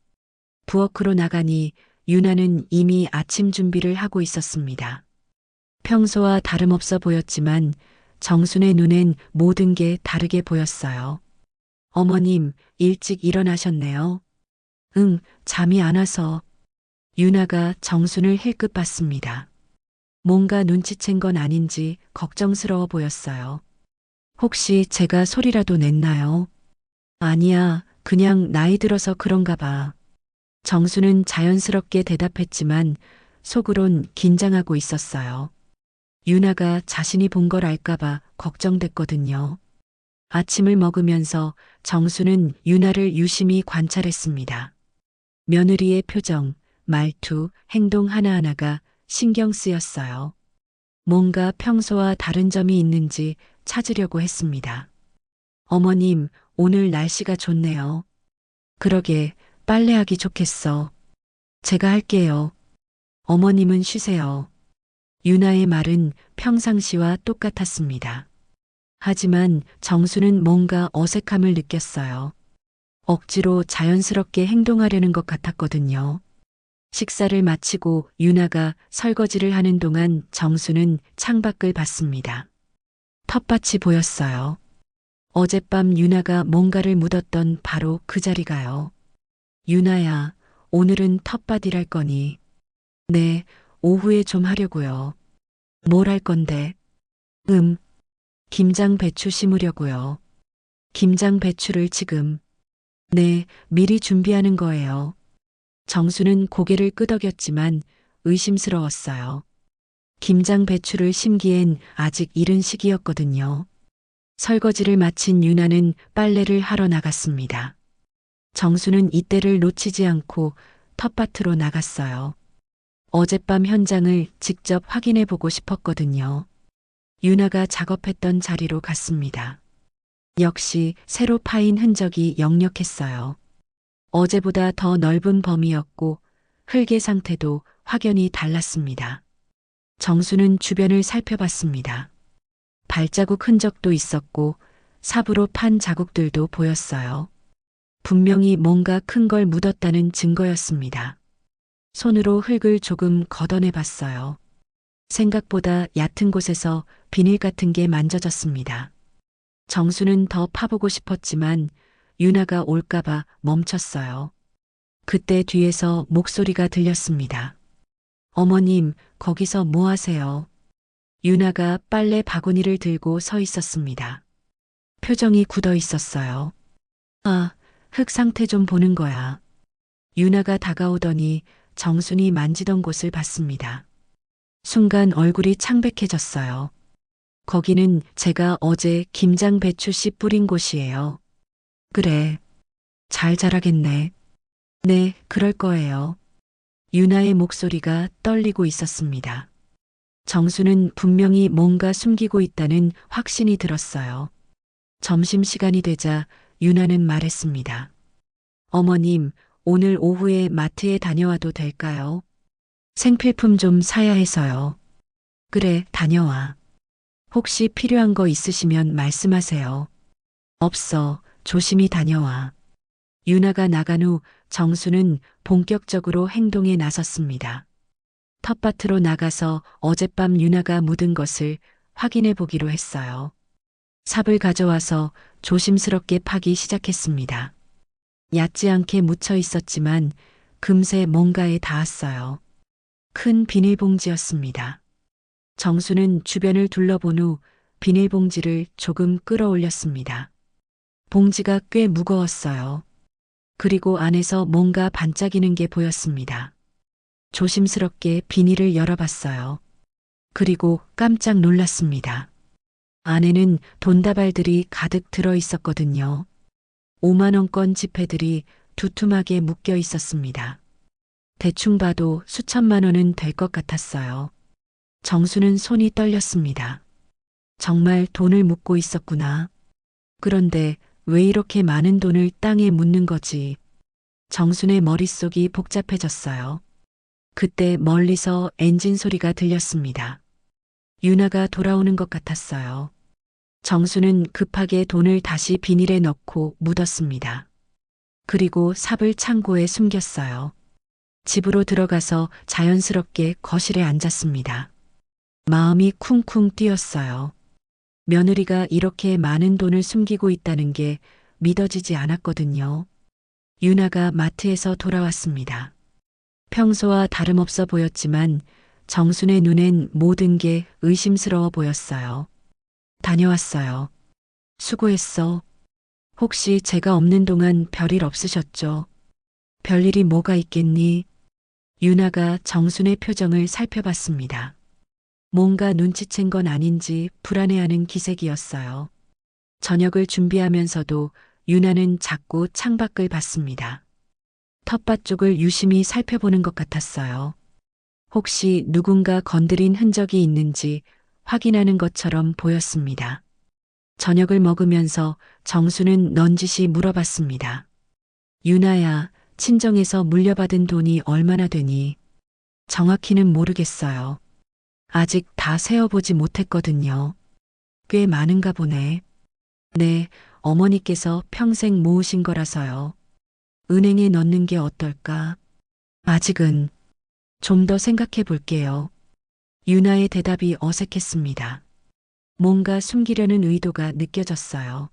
부엌으로 나가니 유나는 이미 아침 준비를 하고 있었습니다. 평소와 다름없어 보였지만 정순의 눈엔 모든 게 다르게 보였어요. 어머님, 일찍 일어나셨네요. 응, 잠이 안 와서. 유나가 정순을 힐끗 봤습니다. 뭔가 눈치챈 건 아닌지 걱정스러워 보였어요. 혹시 제가 소리라도 냈나요? 아니야, 그냥 나이 들어서 그런가 봐. 정수는 자연스럽게 대답했지만 속으론 긴장하고 있었어요. 유나가 자신이 본 걸 알까봐 걱정됐거든요. 아침을 먹으면서 정수는 유나를 유심히 관찰했습니다. 며느리의 표정, 말투, 행동 하나하나가 신경 쓰였어요. 뭔가 평소와 다른 점이 있는지 찾으려고 했습니다. 어머님, 오늘 날씨가 좋네요. 그러게, 빨래하기 좋겠어. 제가 할게요. 어머님은 쉬세요. 유나의 말은 평상시와 똑같았습니다. 하지만 정수는 뭔가 어색함을 느꼈어요. 억지로 자연스럽게 행동하려는 것 같았거든요. 식사를 마치고 유나가 설거지를 하는 동안 정수는 창밖을 봤습니다. 텃밭이 보였어요. 어젯밤 유나가 뭔가를 묻었던 바로 그 자리가요. 유나야, 오늘은 텃밭일할 거니? 네, 오후에 좀 하려고요. 뭘 할 건데? 김장 배추 심으려고요. 김장 배추를 지금? 네, 미리 준비하는 거예요. 정수는 고개를 끄덕였지만 의심스러웠어요. 김장 배추를 심기엔 아직 이른 시기였거든요. 설거지를 마친 유나는 빨래를 하러 나갔습니다. 정수는 이때를 놓치지 않고 텃밭으로 나갔어요. 어젯밤 현장을 직접 확인해 보고 싶었거든요. 유나가 작업했던 자리로 갔습니다. 역시 새로 파인 흔적이 역력했어요. 어제보다 더 넓은 범위였고 흙의 상태도 확연히 달랐습니다. 정수는 주변을 살펴봤습니다. 발자국 흔적도 있었고 삽으로 판 자국들도 보였어요. 분명히 뭔가 큰 걸 묻었다는 증거였습니다. 손으로 흙을 조금 걷어내 봤어요. 생각보다 얕은 곳에서 비닐 같은 게 만져졌습니다. 정수는 더 파보고 싶었지만 유나가 올까봐 멈췄어요. 그때 뒤에서 목소리가 들렸습니다. 어머님, 거기서 뭐 하세요? 유나가 빨래 바구니를 들고 서 있었습니다. 표정이 굳어 있었어요. 아, 흙 상태 좀 보는 거야. 유나가 다가오더니 정순이 만지던 곳을 봤습니다. 순간 얼굴이 창백해졌어요. 거기는 제가 어제 김장 배추 씨 뿌린 곳이에요. 그래. 잘 자라겠네. 네, 그럴 거예요. 유나의 목소리가 떨리고 있었습니다. 정수는 분명히 뭔가 숨기고 있다는 확신이 들었어요. 점심시간이 되자 유나는 말했습니다. 어머님, 오늘 오후에 마트에 다녀와도 될까요? 생필품 좀 사야 해서요. 그래, 다녀와. 혹시 필요한 거 있으시면 말씀하세요. 없어, 조심히 다녀와. 유나가 나간 후 정수는 본격적으로 행동에 나섰습니다. 텃밭으로 나가서 어젯밤 유나가 묻은 것을 확인해 보기로 했어요. 삽을 가져와서 조심스럽게 파기 시작했습니다. 얕지 않게 묻혀 있었지만 금세 뭔가에 닿았어요. 큰 비닐봉지였습니다. 정수는 주변을 둘러본 후 비닐봉지를 조금 끌어올렸습니다. 봉지가 꽤 무거웠어요. 그리고 안에서 뭔가 반짝이는 게 보였습니다. 조심스럽게 비닐을 열어봤어요. 그리고 깜짝 놀랐습니다. 안에는 돈다발들이 가득 들어 있었거든요. 5만원권 지폐들이 두툼하게 묶여 있었습니다. 대충 봐도 수천만 원은 될 것 같았어요. 정수는 손이 떨렸습니다. 정말 돈을 묻고 있었구나. 그런데 왜 이렇게 많은 돈을 땅에 묻는 거지? 정순의 머릿속이 복잡해졌어요. 그때 멀리서 엔진 소리가 들렸습니다. 유나가 돌아오는 것 같았어요. 정수는 급하게 돈을 다시 비닐에 넣고 묻었습니다. 그리고 삽을 창고에 숨겼어요. 집으로 들어가서 자연스럽게 거실에 앉았습니다. 마음이 쿵쿵 뛰었어요. 며느리가 이렇게 많은 돈을 숨기고 있다는 게 믿어지지 않았거든요. 유나가 마트에서 돌아왔습니다. 평소와 다름없어 보였지만 정순의 눈엔 모든 게 의심스러워 보였어요. 다녀왔어요. 수고했어. 혹시 제가 없는 동안 별일 없으셨죠? 별일이 뭐가 있겠니? 유나가 정순의 표정을 살펴봤습니다. 뭔가 눈치챈 건 아닌지 불안해하는 기색이었어요. 저녁을 준비하면서도 유나는 자꾸 창밖을 봤습니다. 텃밭 쪽을 유심히 살펴보는 것 같았어요. 혹시 누군가 건드린 흔적이 있는지 확인하는 것처럼 보였습니다. 저녁을 먹으면서 정수는 넌지시 물어봤습니다. 유나야, 친정에서 물려받은 돈이 얼마나 되니? 정확히는 모르겠어요. 아직 다 세어보지 못했거든요. 꽤 많은가 보네. 네, 어머니께서 평생 모으신 거라서요. 은행에 넣는 게 어떨까? 아직은 좀 더 생각해 볼게요. 유나의 대답이 어색했습니다. 뭔가 숨기려는 의도가 느껴졌어요.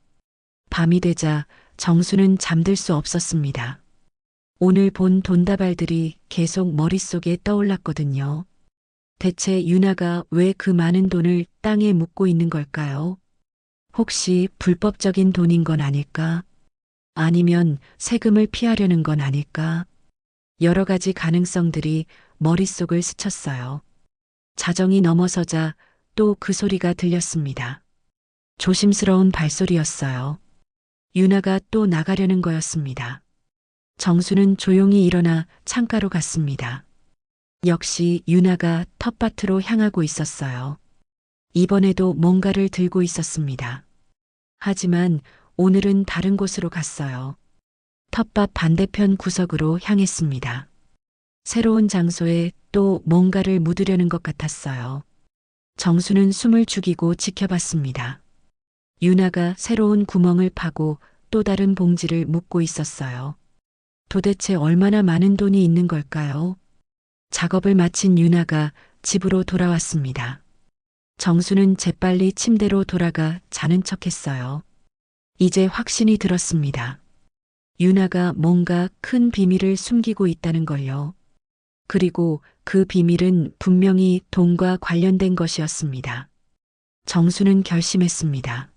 밤이 되자 정수는 잠들 수 없었습니다. 오늘 본 돈다발들이 계속 머릿속에 떠올랐거든요. 대체 유나가 왜 그 많은 돈을 땅에 묻고 있는 걸까요? 혹시 불법적인 돈인 건 아닐까? 아니면 세금을 피하려는 건 아닐까? 여러 가지 가능성들이 머릿속을 스쳤어요. 자정이 넘어서자 또 그 소리가 들렸습니다. 조심스러운 발소리였어요. 유나가 또 나가려는 거였습니다. 정수는 조용히 일어나 창가로 갔습니다. 역시 유나가 텃밭으로 향하고 있었어요. 이번에도 뭔가를 들고 있었습니다. 하지만 오늘은 다른 곳으로 갔어요. 텃밭 반대편 구석으로 향했습니다. 새로운 장소에 또 뭔가를 묻으려는 것 같았어요. 정수는 숨을 죽이고 지켜봤습니다. 유나가 새로운 구멍을 파고 또 다른 봉지를 묻고 있었어요. 도대체 얼마나 많은 돈이 있는 걸까요? 작업을 마친 유나가 집으로 돌아왔습니다. 정수는 재빨리 침대로 돌아가 자는 척했어요. 이제 확신이 들었습니다. 유나가 뭔가 큰 비밀을 숨기고 있다는 걸요. 그리고 그 비밀은 분명히 돈과 관련된 것이었습니다. 정수는 결심했습니다.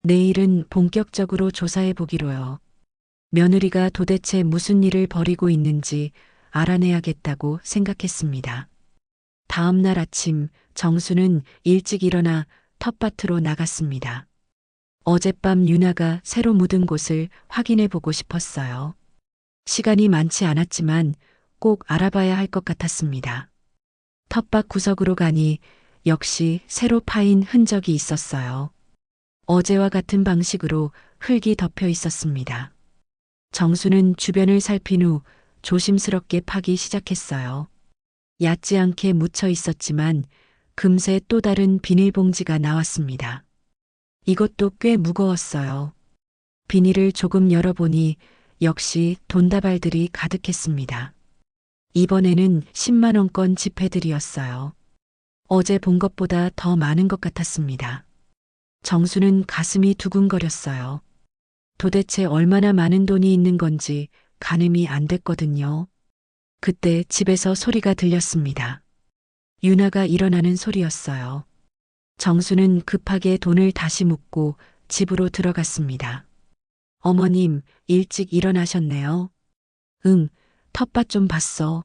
내일은 본격적으로 조사해 보기로요. 며느리가 도대체 무슨 일을 벌이고 있는지 알아내야겠다고 생각했습니다. 다음 날 아침 정수는 일찍 일어나 텃밭으로 나갔습니다. 어젯밤 유나가 새로 묻은 곳을 확인해 보고 싶었어요. 시간이 많지 않았지만 꼭 알아봐야 할 것 같았습니다. 텃밭 구석으로 가니 역시 새로 파인 흔적이 있었어요. 어제와 같은 방식으로 흙이 덮여 있었습니다. 정수는 주변을 살핀 후 조심스럽게 파기 시작했어요. 얕지 않게 묻혀 있었지만 금세 또 다른 비닐봉지가 나왔습니다. 이것도 꽤 무거웠어요. 비닐을 조금 열어보니 역시 돈다발들이 가득했습니다. 이번에는 10만 원권 지폐들이었어요. 어제 본 것보다 더 많은 것 같았습니다. 정수는 가슴이 두근거렸어요. 도대체 얼마나 많은 돈이 있는 건지 가늠이 안 됐거든요. 그때 집에서 소리가 들렸습니다. 유나가 일어나는 소리였어요. 정수는 급하게 돈을 다시 묻고 집으로 들어갔습니다. 어머님, 일찍 일어나셨네요. 응, 텃밭 좀 봤어.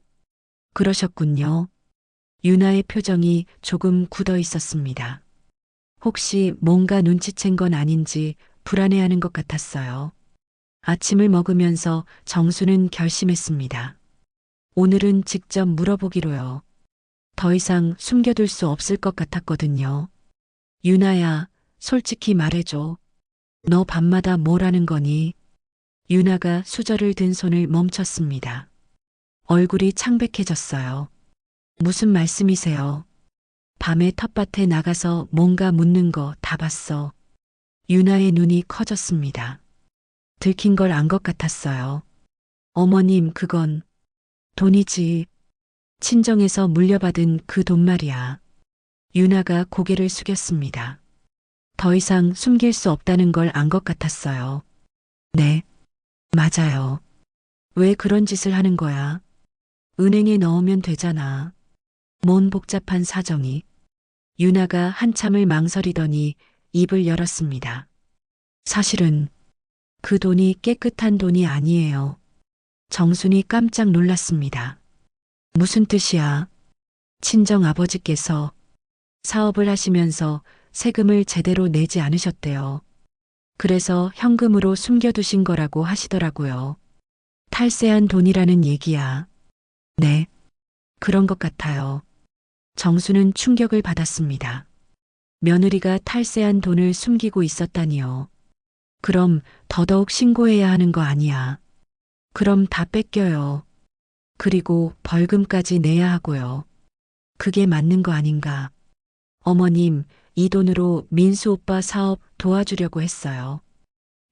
그러셨군요. 유나의 표정이 조금 굳어 있었습니다. 혹시 뭔가 눈치챈 건 아닌지 불안해하는 것 같았어요. 아침을 먹으면서 정수는 결심했습니다. 오늘은 직접 물어보기로요. 더 이상 숨겨둘 수 없을 것 같았거든요. 유나야, 솔직히 말해줘. 너 밤마다 뭘 하는 거니? 유나가 수저를 든 손을 멈췄습니다. 얼굴이 창백해졌어요. 무슨 말씀이세요? 밤에 텃밭에 나가서 뭔가 묻는 거 다 봤어. 유나의 눈이 커졌습니다. 들킨 걸 안 것 같았어요. 어머님, 그건 돈이지. 친정에서 물려받은 그 돈 말이야. 유나가 고개를 숙였습니다. 더 이상 숨길 수 없다는 걸 안 것 같았어요. 네, 맞아요. 왜 그런 짓을 하는 거야? 은행에 넣으면 되잖아. 뭔 복잡한 사정이. 유나가 한참을 망설이더니 입을 열었습니다. 사실은 그 돈이 깨끗한 돈이 아니에요. 정순이 깜짝 놀랐습니다. 무슨 뜻이야? 친정 아버지께서 사업을 하시면서 세금을 제대로 내지 않으셨대요. 그래서 현금으로 숨겨두신 거라고 하시더라고요. 탈세한 돈이라는 얘기야. 네, 그런 것 같아요. 정수는 충격을 받았습니다. 며느리가 탈세한 돈을 숨기고 있었다니요. 그럼 더더욱 신고해야 하는 거 아니야. 그럼 다 뺏겨요. 그리고 벌금까지 내야 하고요. 그게 맞는 거 아닌가. 어머님, 이 돈으로 민수 오빠 사업 도와주려고 했어요.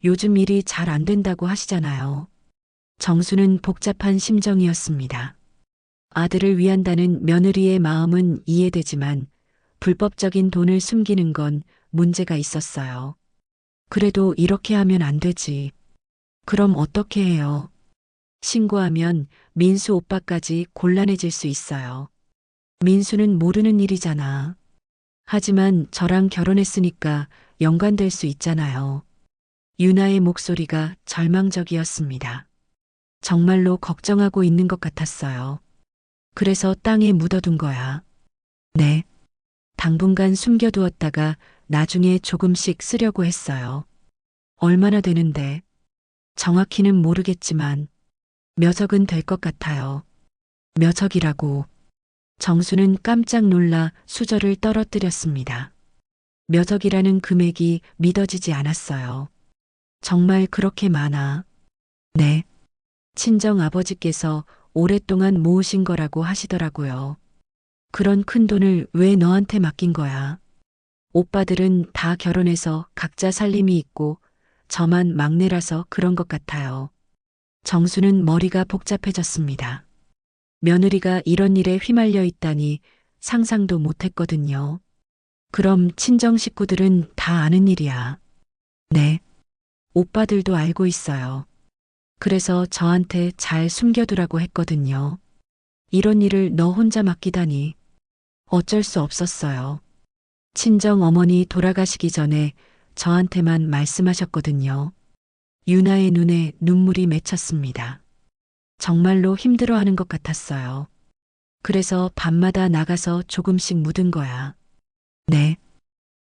요즘 일이 잘 안 된다고 하시잖아요. 정수는 복잡한 심정이었습니다. 아들을 위한다는 며느리의 마음은 이해되지만 불법적인 돈을 숨기는 건 문제가 있었어요. 그래도 이렇게 하면 안 되지. 그럼 어떻게 해요? 신고하면 민수 오빠까지 곤란해질 수 있어요. 민수는 모르는 일이잖아. 하지만 저랑 결혼했으니까 연관될 수 있잖아요. 유나의 목소리가 절망적이었습니다. 정말로 걱정하고 있는 것 같았어요. 그래서 땅에 묻어둔 거야. 네. 당분간 숨겨두었다가 나중에 조금씩 쓰려고 했어요. 얼마나 되는데? 정확히는 모르겠지만 몇 억은 될 것 같아요. 몇 억이라고. 정수는 깜짝 놀라 수저를 떨어뜨렸습니다. 몇 억이라는 금액이 믿어지지 않았어요. 정말 그렇게 많아? 네. 친정 아버지께서 오랫동안 모으신 거라고 하시더라고요. 그런 큰 돈을 왜 너한테 맡긴 거야? 오빠들은 다 결혼해서 각자 살림이 있고 저만 막내라서 그런 것 같아요. 정수는 머리가 복잡해졌습니다. 며느리가 이런 일에 휘말려 있다니 상상도 못했거든요. 그럼 친정 식구들은 다 아는 일이야. 네. 오빠들도 알고 있어요. 그래서 저한테 잘 숨겨두라고 했거든요. 이런 일을 너 혼자 맡기다니. 어쩔 수 없었어요. 친정 어머니 돌아가시기 전에 저한테만 말씀하셨거든요. 유나의 눈에 눈물이 맺혔습니다. 정말로 힘들어하는 것 같았어요. 그래서 밤마다 나가서 조금씩 묻은 거야. 네.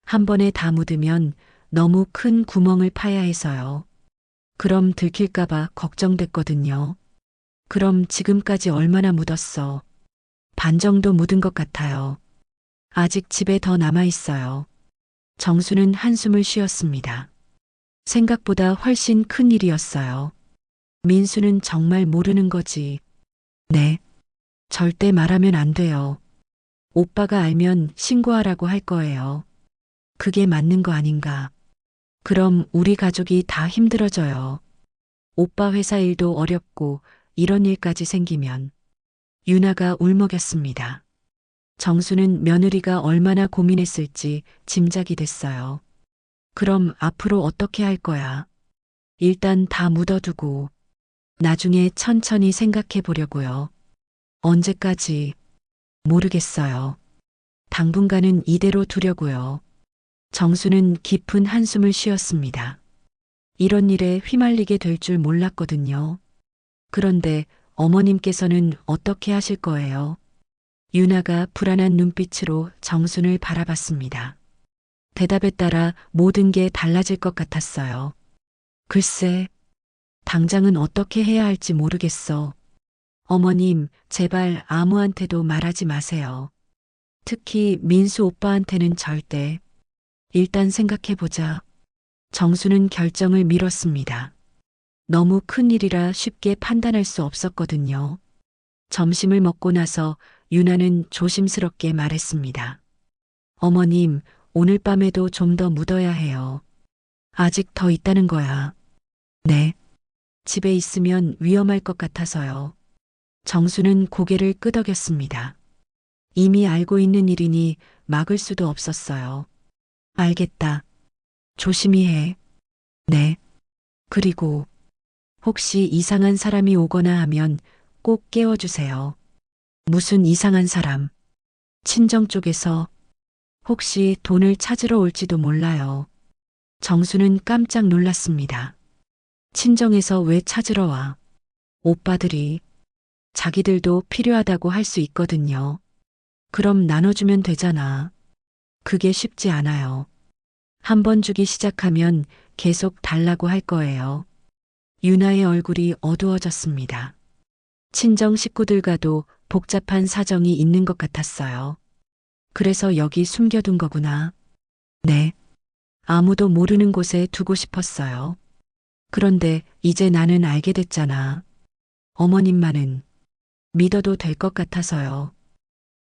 한 번에 다 묻으면 너무 큰 구멍을 파야 해서요. 그럼 들킬까봐 걱정됐거든요. 그럼 지금까지 얼마나 묻었어? 반 정도 묻은 것 같아요. 아직 집에 더 남아 있어요. 정수는 한숨을 쉬었습니다. 생각보다 훨씬 큰 일이었어요. 민수는 정말 모르는 거지. 네. 절대 말하면 안 돼요. 오빠가 알면 신고하라고 할 거예요. 그게 맞는 거 아닌가. 그럼 우리 가족이 다 힘들어져요. 오빠 회사 일도 어렵고 이런 일까지 생기면. 유나가 울먹였습니다. 정수는 며느리가 얼마나 고민했을지 짐작이 됐어요. 그럼 앞으로 어떻게 할 거야? 일단 다 묻어두고 나중에 천천히 생각해 보려고요. 언제까지? 모르겠어요. 당분간은 이대로 두려고요. 정수는 깊은 한숨을 쉬었습니다. 이런 일에 휘말리게 될 줄 몰랐거든요. 그런데 어머님께서는 어떻게 하실 거예요? 유나가 불안한 눈빛으로 정순을 바라봤습니다. 대답에 따라 모든 게 달라질 것 같았어요. 글쎄, 당장은 어떻게 해야 할지 모르겠어. 어머님, 제발 아무한테도 말하지 마세요. 특히 민수 오빠한테는 절대. 일단 생각해보자. 정수는 결정을 미뤘습니다. 너무 큰 일이라 쉽게 판단할 수 없었거든요. 점심을 먹고 나서 유나는 조심스럽게 말했습니다. 어머님, 오늘 밤에도 좀 더 묻어야 해요. 아직 더 있다는 거야. 네. 집에 있으면 위험할 것 같아서요. 정수는 고개를 끄덕였습니다. 이미 알고 있는 일이니 막을 수도 없었어요. 알겠다. 조심히 해. 네. 그리고 혹시 이상한 사람이 오거나 하면 꼭 깨워주세요. 무슨 이상한 사람? 친정 쪽에서 혹시 돈을 찾으러 올지도 몰라요. 정수는 깜짝 놀랐습니다. 친정에서 왜 찾으러 와? 오빠들이 자기들도 필요하다고 할 수 있거든요. 그럼 나눠주면 되잖아. 그게 쉽지 않아요. 한 번 주기 시작하면 계속 달라고 할 거예요. 유나의 얼굴이 어두워졌습니다. 친정 식구들과도 복잡한 사정이 있는 것 같았어요. 그래서 여기 숨겨둔 거구나. 네. 아무도 모르는 곳에 두고 싶었어요. 그런데 이제 나는 알게 됐잖아. 어머님만은 믿어도 될 것 같아서요.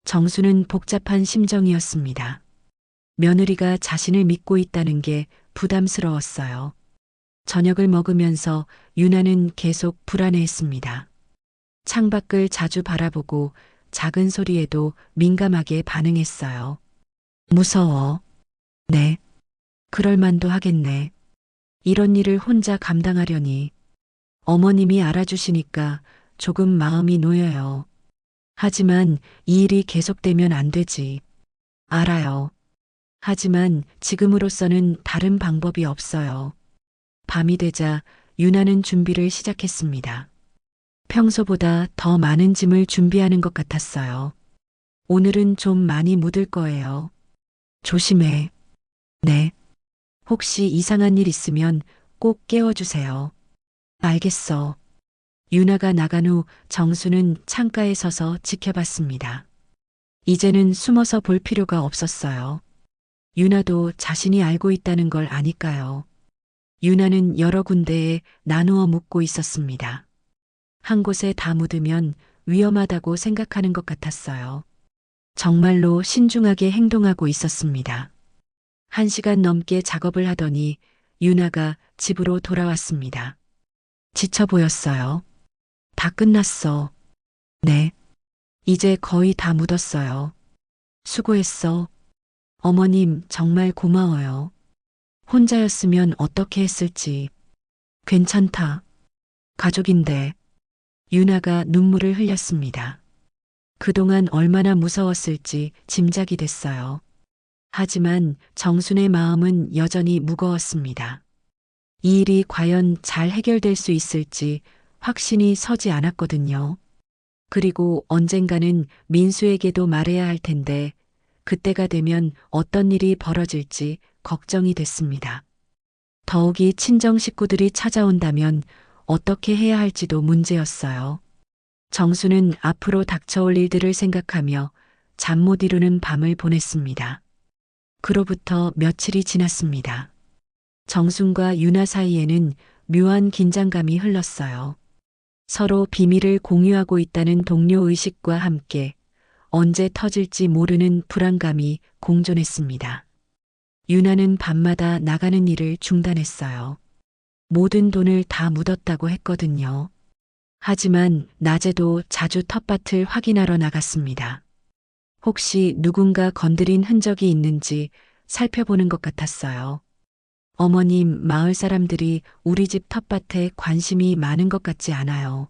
정수는 복잡한 심정이었습니다. 며느리가 자신을 믿고 있다는 게 부담스러웠어요. 저녁을 먹으면서 유나는 계속 불안해했습니다. 창밖을 자주 바라보고 작은 소리에도 민감하게 반응했어요. 무서워. 네. 그럴 만도 하겠네. 이런 일을 혼자 감당하려니. 어머님이 알아주시니까 조금 마음이 놓여요. 하지만 이 일이 계속되면 안 되지. 알아요. 하지만 지금으로서는 다른 방법이 없어요. 밤이 되자 유나는 준비를 시작했습니다. 평소보다 더 많은 짐을 준비하는 것 같았어요. 오늘은 좀 많이 묻을 거예요. 조심해. 네. 혹시 이상한 일 있으면 꼭 깨워주세요. 알겠어. 유나가 나간 후 정수는 창가에 서서 지켜봤습니다. 이제는 숨어서 볼 필요가 없었어요. 유나도 자신이 알고 있다는 걸 아니까요. 유나는 여러 군데에 나누어 묻고 있었습니다. 한 곳에 다 묻으면 위험하다고 생각하는 것 같았어요. 정말로 신중하게 행동하고 있었습니다. 1시간 넘게 작업을 하더니 유나가 집으로 돌아왔습니다. 지쳐 보였어요. 다 끝났어. 네. 이제 거의 다 묻었어요. 수고했어. 어머님 정말 고마워요. 혼자였으면 어떻게 했을지. 괜찮다. 가족인데. 유나가 눈물을 흘렸습니다. 그동안 얼마나 무서웠을지 짐작이 됐어요. 하지만 정순의 마음은 여전히 무거웠습니다. 이 일이 과연 잘 해결될 수 있을지 확신이 서지 않았거든요. 그리고 언젠가는 민수에게도 말해야 할 텐데 그때가 되면 어떤 일이 벌어질지 걱정이 됐습니다. 더욱이 친정 식구들이 찾아온다면 어떻게 해야 할지도 문제였어요. 정수는 앞으로 닥쳐올 일들을 생각하며 잠 못 이루는 밤을 보냈습니다. 그로부터 며칠이 지났습니다. 정순과 유나 사이에는 묘한 긴장감이 흘렀어요. 서로 비밀을 공유하고 있다는 동료 의식과 함께 언제 터질지 모르는 불안감이 공존했습니다. 유나는 밤마다 나가는 일을 중단했어요. 모든 돈을 다 묻었다고 했거든요. 하지만 낮에도 자주 텃밭을 확인하러 나갔습니다. 혹시 누군가 건드린 흔적이 있는지 살펴보는 것 같았어요. 어머님, 마을 사람들이 우리 집 텃밭에 관심이 많은 것 같지 않아요.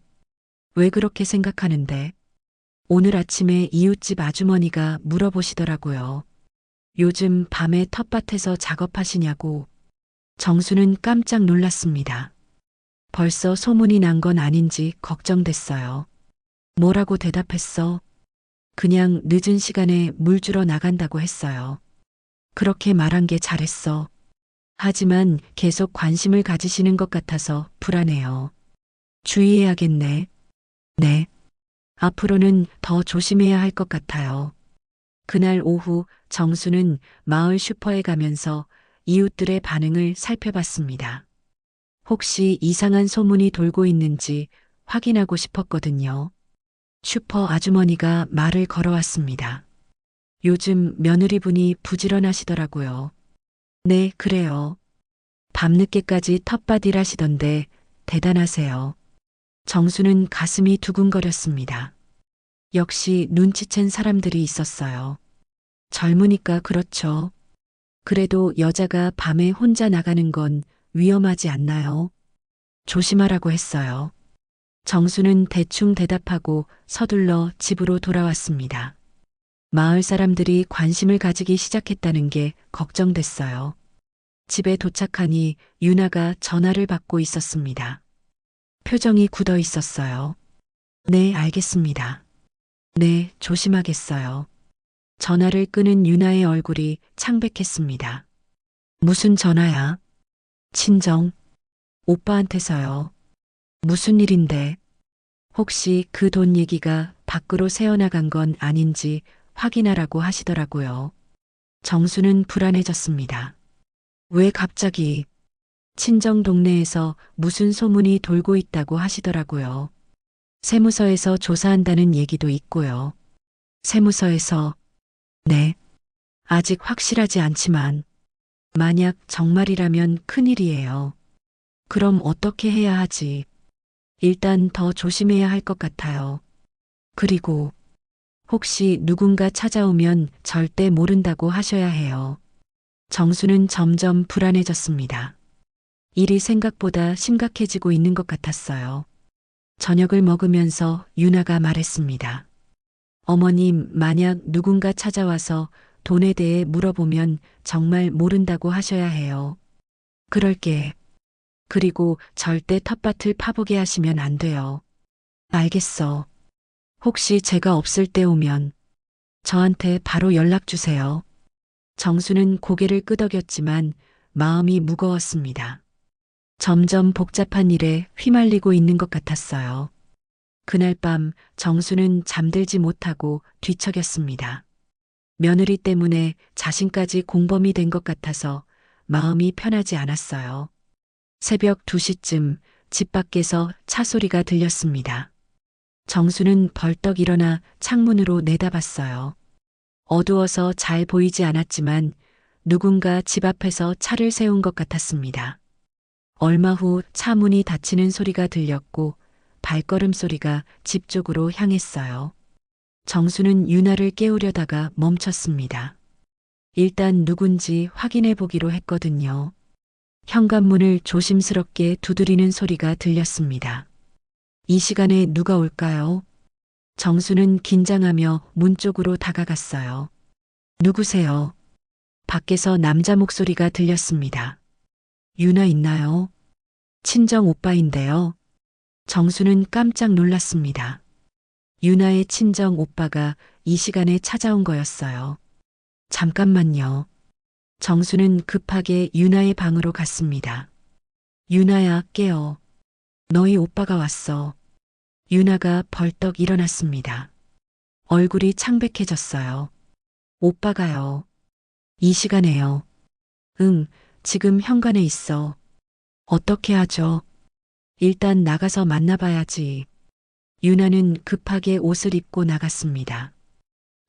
왜 그렇게 생각하는데? 오늘 아침에 이웃집 아주머니가 물어보시더라고요. 요즘 밤에 텃밭에서 작업하시냐고. 정수는 깜짝 놀랐습니다. 벌써 소문이 난 건 아닌지 걱정됐어요. 뭐라고 대답했어? 그냥 늦은 시간에 물 주러 나간다고 했어요. 그렇게 말한 게 잘했어. 하지만 계속 관심을 가지시는 것 같아서 불안해요. 주의해야겠네. 네. 앞으로는 더 조심해야 할 것 같아요. 그날 오후 정수는 마을 슈퍼에 가면서 이웃들의 반응을 살펴봤습니다. 혹시 이상한 소문이 돌고 있는지 확인하고 싶었거든요. 슈퍼 아주머니가 말을 걸어왔습니다. 요즘 며느리분이 부지런하시더라고요. 네, 그래요. 밤늦게까지 텃밭 일하시던데 대단하세요. 정수는 가슴이 두근거렸습니다. 역시 눈치챈 사람들이 있었어요. 젊으니까 그렇죠. 그래도 여자가 밤에 혼자 나가는 건 위험하지 않나요? 조심하라고 했어요. 정수는 대충 대답하고 서둘러 집으로 돌아왔습니다. 마을 사람들이 관심을 가지기 시작했다는 게 걱정됐어요. 집에 도착하니 유나가 전화를 받고 있었습니다. 표정이 굳어 있었어요. 네, 알겠습니다. 네, 조심하겠어요. 전화를 끄는 유나의 얼굴이 창백했습니다. 무슨 전화야? 친정. 오빠한테서요. 무슨 일인데? 혹시 그 돈 얘기가 밖으로 새어나간 건 아닌지 확인하라고 하시더라고요. 정수는 불안해졌습니다. 왜 갑자기? 친정 동네에서 무슨 소문이 돌고 있다고 하시더라고요. 세무서에서 조사한다는 얘기도 있고요. 세무서에서, 네. 아직 확실하지 않지만, 만약 정말이라면 큰일이에요. 그럼 어떻게 해야 하지? 일단 더 조심해야 할 것 같아요. 그리고, 혹시 누군가 찾아오면 절대 모른다고 하셔야 해요. 정수는 점점 불안해졌습니다. 일이 생각보다 심각해지고 있는 것 같았어요. 저녁을 먹으면서 유나가 말했습니다. 어머님, 만약 누군가 찾아와서 돈에 대해 물어보면 정말 모른다고 하셔야 해요. 그럴게. 그리고 절대 텃밭을 파보게 하시면 안 돼요. 알겠어. 혹시 제가 없을 때 오면 저한테 바로 연락 주세요. 정수는 고개를 끄덕였지만 마음이 무거웠습니다. 점점 복잡한 일에 휘말리고 있는 것 같았어요. 그날 밤 정수는 잠들지 못하고 뒤척였습니다. 며느리 때문에 자신까지 공범이 된 것 같아서 마음이 편하지 않았어요. 새벽 2시쯤 집 밖에서 차 소리가 들렸습니다. 정수는 벌떡 일어나 창문으로 내다봤어요. 어두워서 잘 보이지 않았지만 누군가 집 앞에서 차를 세운 것 같았습니다. 얼마 후 차 문이 닫히는 소리가 들렸고 발걸음 소리가 집 쪽으로 향했어요. 정수는 유나를 깨우려다가 멈췄습니다. 일단 누군지 확인해 보기로 했거든요. 현관문을 조심스럽게 두드리는 소리가 들렸습니다. 이 시간에 누가 올까요? 정수는 긴장하며 문 쪽으로 다가갔어요. 누구세요? 밖에서 남자 목소리가 들렸습니다. 유나 있나요? 친정 오빠인데요. 정수는 깜짝 놀랐습니다. 유나의 친정 오빠가 이 시간에 찾아온 거였어요. 잠깐만요. 정수는 급하게 유나의 방으로 갔습니다. 유나야, 깨어. 너희 오빠가 왔어. 유나가 벌떡 일어났습니다. 얼굴이 창백해졌어요. 오빠가요. 이 시간에요. 응, 지금 현관에 있어. 어떻게 하죠? 일단 나가서 만나봐야지. 유나는 급하게 옷을 입고 나갔습니다.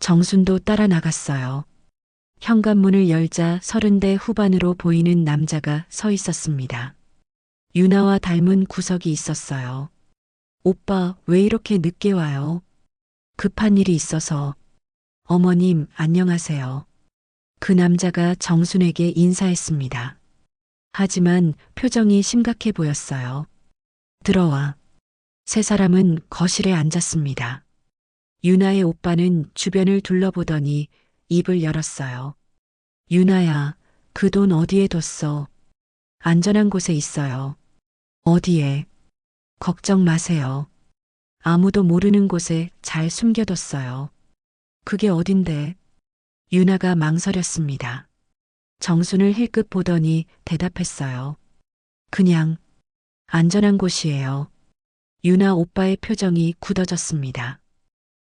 정순도 따라 나갔어요. 현관문을 열자 30대 후반으로 보이는 남자가 서 있었습니다. 유나와 닮은 구석이 있었어요. 오빠, 왜 이렇게 늦게 와요? 급한 일이 있어서. 어머님, 안녕하세요. 그 남자가 정순에게 인사했습니다. 하지만 표정이 심각해 보였어요. 들어와. 세 사람은 거실에 앉았습니다. 유나의 오빠는 주변을 둘러보더니 입을 열었어요. 유나야, 그 돈 어디에 뒀어? 안전한 곳에 있어요. 어디에? 걱정 마세요. 아무도 모르는 곳에 잘 숨겨뒀어요. 그게 어딘데? 유나가 망설였습니다. 정순을 힐끗 보더니 대답했어요. 그냥 안전한 곳이에요. 유나 오빠의 표정이 굳어졌습니다.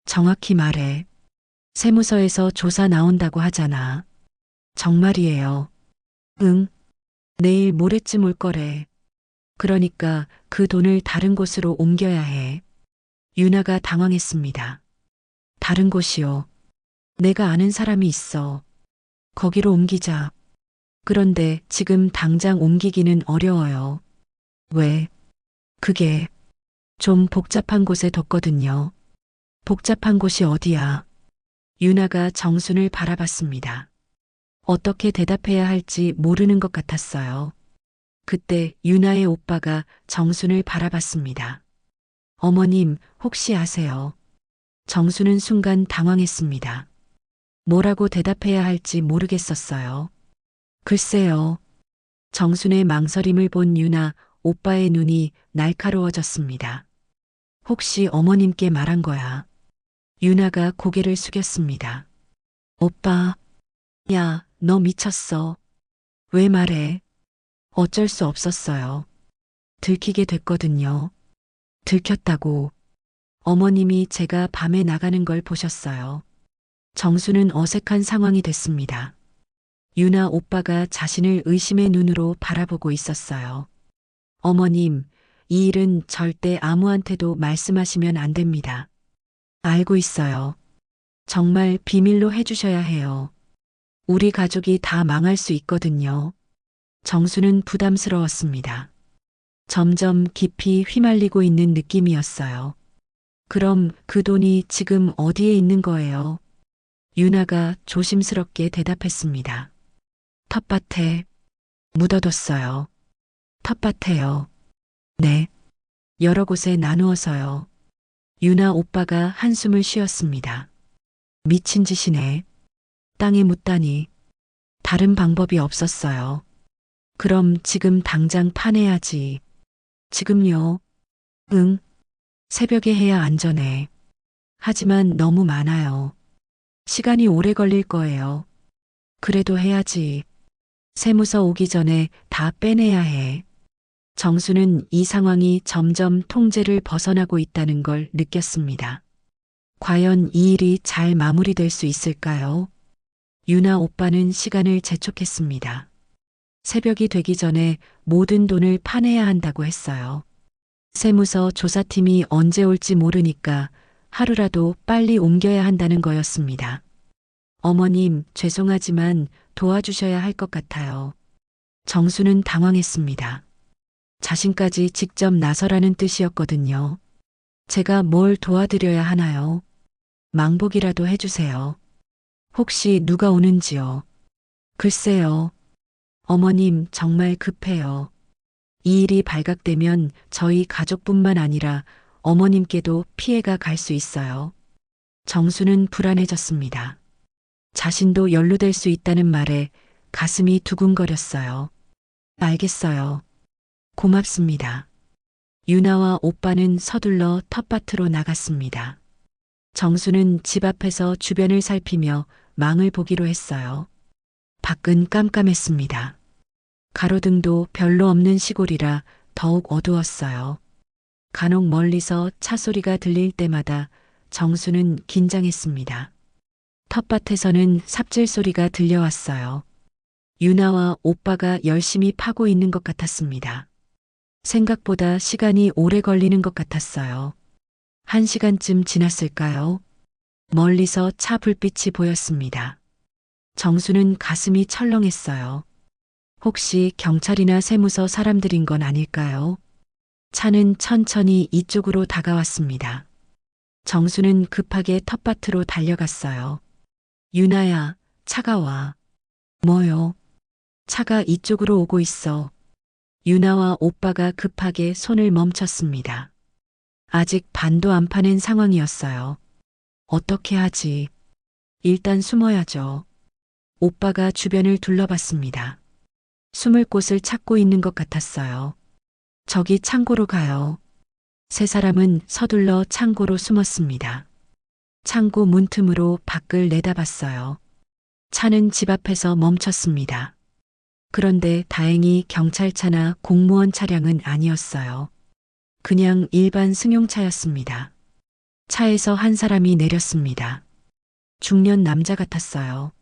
정확히 말해. 세무서에서 조사 나온다고 하잖아. 정말이에요. 응. 내일 모레쯤 올 거래. 그러니까 그 돈을 다른 곳으로 옮겨야 해. 유나가 당황했습니다. 다른 곳이요. 내가 아는 사람이 있어. 거기로 옮기자. 그런데 지금 당장 옮기기는 어려워요. 왜? 그게 좀 복잡한 곳에 뒀거든요. 복잡한 곳이 어디야? 유나가 정순을 바라봤습니다. 어떻게 대답해야 할지 모르는 것 같았어요. 그때 유나의 오빠가 정순을 바라봤습니다. 어머님, 혹시 아세요? 정순은 순간 당황했습니다. 뭐라고 대답해야 할지 모르겠었어요. 글쎄요. 정순의 망설임을 본 유나 오빠의 눈이 날카로워졌습니다. 혹시 어머님께 말한 거야? 유나가 고개를 숙였습니다. 오빠, 야, 너 미쳤어. 왜 말해? 어쩔 수 없었어요. 들키게 됐거든요. 들켰다고. 어머님이 제가 밤에 나가는 걸 보셨어요. 정수는 어색한 상황이 됐습니다. 유나 오빠가 자신을 의심의 눈으로 바라보고 있었어요. 어머님, 이 일은 절대 아무한테도 말씀하시면 안 됩니다. 알고 있어요. 정말 비밀로 해주셔야 해요. 우리 가족이 다 망할 수 있거든요. 정수는 부담스러웠습니다. 점점 깊이 휘말리고 있는 느낌이었어요. 그럼 그 돈이 지금 어디에 있는 거예요? 유나가 조심스럽게 대답했습니다. 텃밭에 묻어뒀어요. 텃밭에요. 네. 여러 곳에 나누어서요. 유나 오빠가 한숨을 쉬었습니다. 미친 짓이네. 땅에 묻다니. 다른 방법이 없었어요. 그럼 지금 당장 파내야지. 지금요? 응. 새벽에 해야 안전해. 하지만 너무 많아요. 시간이 오래 걸릴 거예요. 그래도 해야지. 세무서 오기 전에 다 빼내야 해. 정수는 이 상황이 점점 통제를 벗어나고 있다는 걸 느꼈습니다. 과연 이 일이 잘 마무리될 수 있을까요? 유나 오빠는 시간을 재촉했습니다. 새벽이 되기 전에 모든 돈을 파내야 한다고 했어요. 세무서 조사팀이 언제 올지 모르니까 하루라도 빨리 옮겨야 한다는 거였습니다. 어머님, 죄송하지만 도와주셔야 할 것 같아요. 정수는 당황했습니다. 자신까지 직접 나서라는 뜻이었거든요. 제가 뭘 도와드려야 하나요? 망복이라도 해주세요. 혹시 누가 오는지요? 글쎄요. 어머님, 정말 급해요. 이 일이 발각되면 저희 가족뿐만 아니라 어머님께도 피해가 갈 수 있어요. 정수는 불안해졌습니다. 자신도 연루될 수 있다는 말에 가슴이 두근거렸어요. 알겠어요. 고맙습니다. 유나와 오빠는 서둘러 텃밭으로 나갔습니다. 정수는 집 앞에서 주변을 살피며 망을 보기로 했어요. 밖은 깜깜했습니다. 가로등도 별로 없는 시골이라 더욱 어두웠어요. 간혹 멀리서 차 소리가 들릴 때마다 정수는 긴장했습니다. 텃밭에서는 삽질 소리가 들려왔어요. 유나와 오빠가 열심히 파고 있는 것 같았습니다. 생각보다 시간이 오래 걸리는 것 같았어요. 1시간쯤 지났을까요? 멀리서 차 불빛이 보였습니다. 정수는 가슴이 철렁했어요. 혹시 경찰이나 세무서 사람들인 건 아닐까요? 차는 천천히 이쪽으로 다가왔습니다. 정수는 급하게 텃밭으로 달려갔어요. 유나야, 차가 와. 뭐요? 차가 이쪽으로 오고 있어. 유나와 오빠가 급하게 손을 멈췄습니다. 아직 반도 안 파낸 상황이었어요. 어떻게 하지? 일단 숨어야죠. 오빠가 주변을 둘러봤습니다. 숨을 곳을 찾고 있는 것 같았어요. 저기 창고로 가요. 세 사람은 서둘러 창고로 숨었습니다. 창고 문틈으로 밖을 내다봤어요. 차는 집 앞에서 멈췄습니다. 그런데 다행히 경찰차나 공무원 차량은 아니었어요. 그냥 일반 승용차였습니다. 차에서 한 사람이 내렸습니다. 중년 남자 같았어요.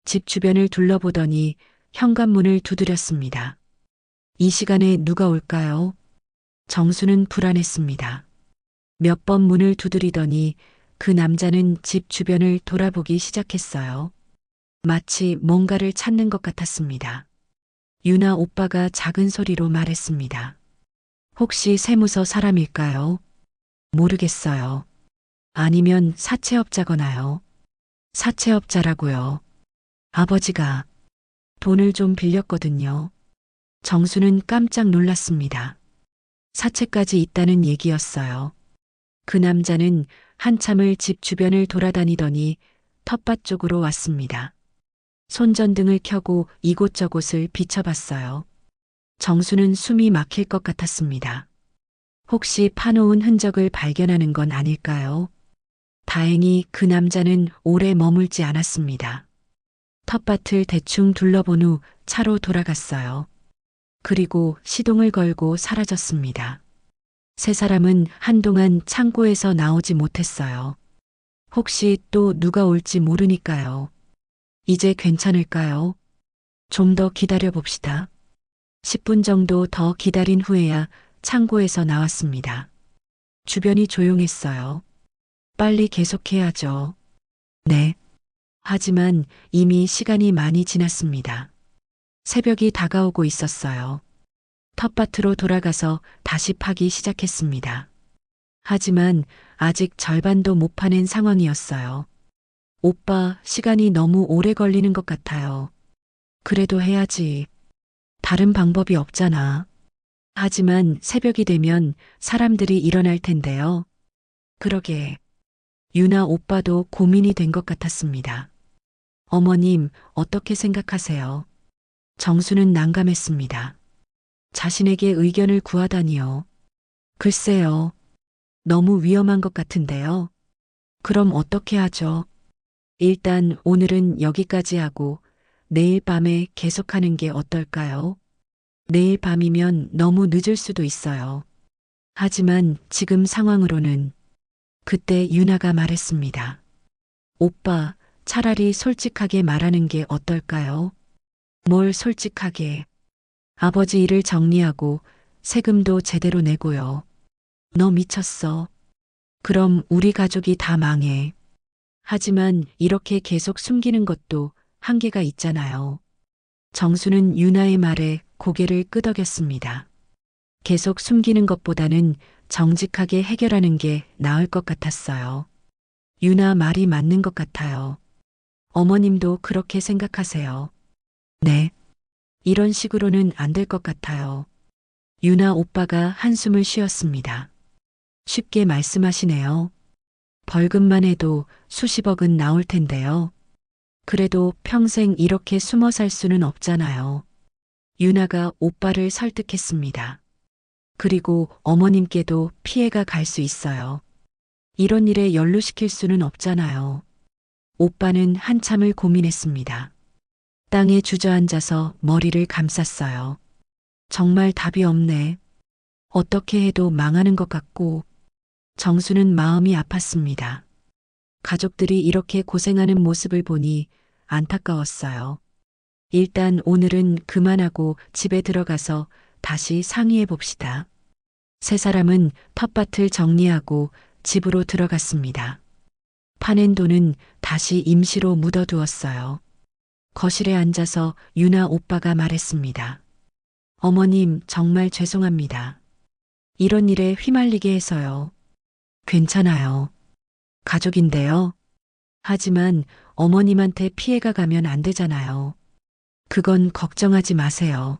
집 주변을 둘러보더니 현관문을 두드렸습니다. 이 시간에 누가 올까요? 정수는 불안했습니다. 몇 번 문을 두드리더니 그 남자는 집 주변을 돌아보기 시작했어요. 마치 뭔가를 찾는 것 같았습니다. 유나 오빠가 작은 소리로 말했습니다. 혹시 세무서 사람일까요? 모르겠어요. 아니면 사채업자거나요. 사채업자라고요. 아버지가 돈을 좀 빌렸거든요. 정수는 깜짝 놀랐습니다. 사채까지 있다는 얘기였어요. 그 남자는 한참을 집 주변을 돌아다니더니 텃밭 쪽으로 왔습니다. 손전등을 켜고 이곳저곳을 비춰봤어요. 정수는 숨이 막힐 것 같았습니다. 혹시 파놓은 흔적을 발견하는 건 아닐까요? 다행히 그 남자는 오래 머물지 않았습니다. 텃밭을 대충 둘러본 후 차로 돌아갔어요. 그리고 시동을 걸고 사라졌습니다. 세 사람은 한동안 창고에서 나오지 못했어요. 혹시 또 누가 올지 모르니까요. 이제 괜찮을까요? 좀 더 기다려 봅시다. 10분 정도 더 기다린 후에야 창고에서 나왔습니다. 주변이 조용했어요. 빨리 계속해야죠. 네. 하지만 이미 시간이 많이 지났습니다. 새벽이 다가오고 있었어요. 텃밭으로 돌아가서 다시 파기 시작했습니다. 하지만 아직 절반도 못 파낸 상황이었어요. 오빠, 시간이 너무 오래 걸리는 것 같아요. 그래도 해야지. 다른 방법이 없잖아. 하지만 새벽이 되면 사람들이 일어날 텐데요. 그러게. 유나 오빠도 고민이 된 것 같았습니다. 어머님, 어떻게 생각하세요? 정수는 난감했습니다. 자신에게 의견을 구하다니요. 글쎄요. 너무 위험한 것 같은데요. 그럼 어떻게 하죠? 일단 오늘은 여기까지 하고 내일 밤에 계속하는 게 어떨까요? 내일 밤이면 너무 늦을 수도 있어요. 하지만 지금 상황으로는 그때 유나가 말했습니다. 오빠, 차라리 솔직하게 말하는 게 어떨까요? 뭘 솔직하게. 아버지 일을 정리하고 세금도 제대로 내고요. 너 미쳤어. 그럼 우리 가족이 다 망해. 하지만 이렇게 계속 숨기는 것도 한계가 있잖아요. 정수는 유나의 말에 고개를 끄덕였습니다. 계속 숨기는 것보다는 정직하게 해결하는 게 나을 것 같았어요. 유나 말이 맞는 것 같아요. 어머님도 그렇게 생각하세요. 네. 이런 식으로는 안 될 것 같아요. 유나 오빠가 한숨을 쉬었습니다. 쉽게 말씀하시네요. 벌금만 해도 수십억은 나올 텐데요. 그래도 평생 이렇게 숨어 살 수는 없잖아요. 유나가 오빠를 설득했습니다. 그리고 어머님께도 피해가 갈 수 있어요. 이런 일에 연루시킬 수는 없잖아요. 오빠는 한참을 고민했습니다. 땅에 주저앉아서 머리를 감쌌어요. 정말 답이 없네. 어떻게 해도 망하는 것 같고, 정수는 마음이 아팠습니다. 가족들이 이렇게 고생하는 모습을 보니 안타까웠어요. 일단 오늘은 그만하고 집에 들어가서 다시 상의해 봅시다. 세 사람은 텃밭을 정리하고 집으로 들어갔습니다. 파낸 돈은 다시 임시로 묻어두었어요. 거실에 앉아서 유나 오빠가 말했습니다. 어머님, 정말 죄송합니다. 이런 일에 휘말리게 해서요. 괜찮아요. 가족인데요. 하지만 어머님한테 피해가 가면 안 되잖아요. 그건 걱정하지 마세요.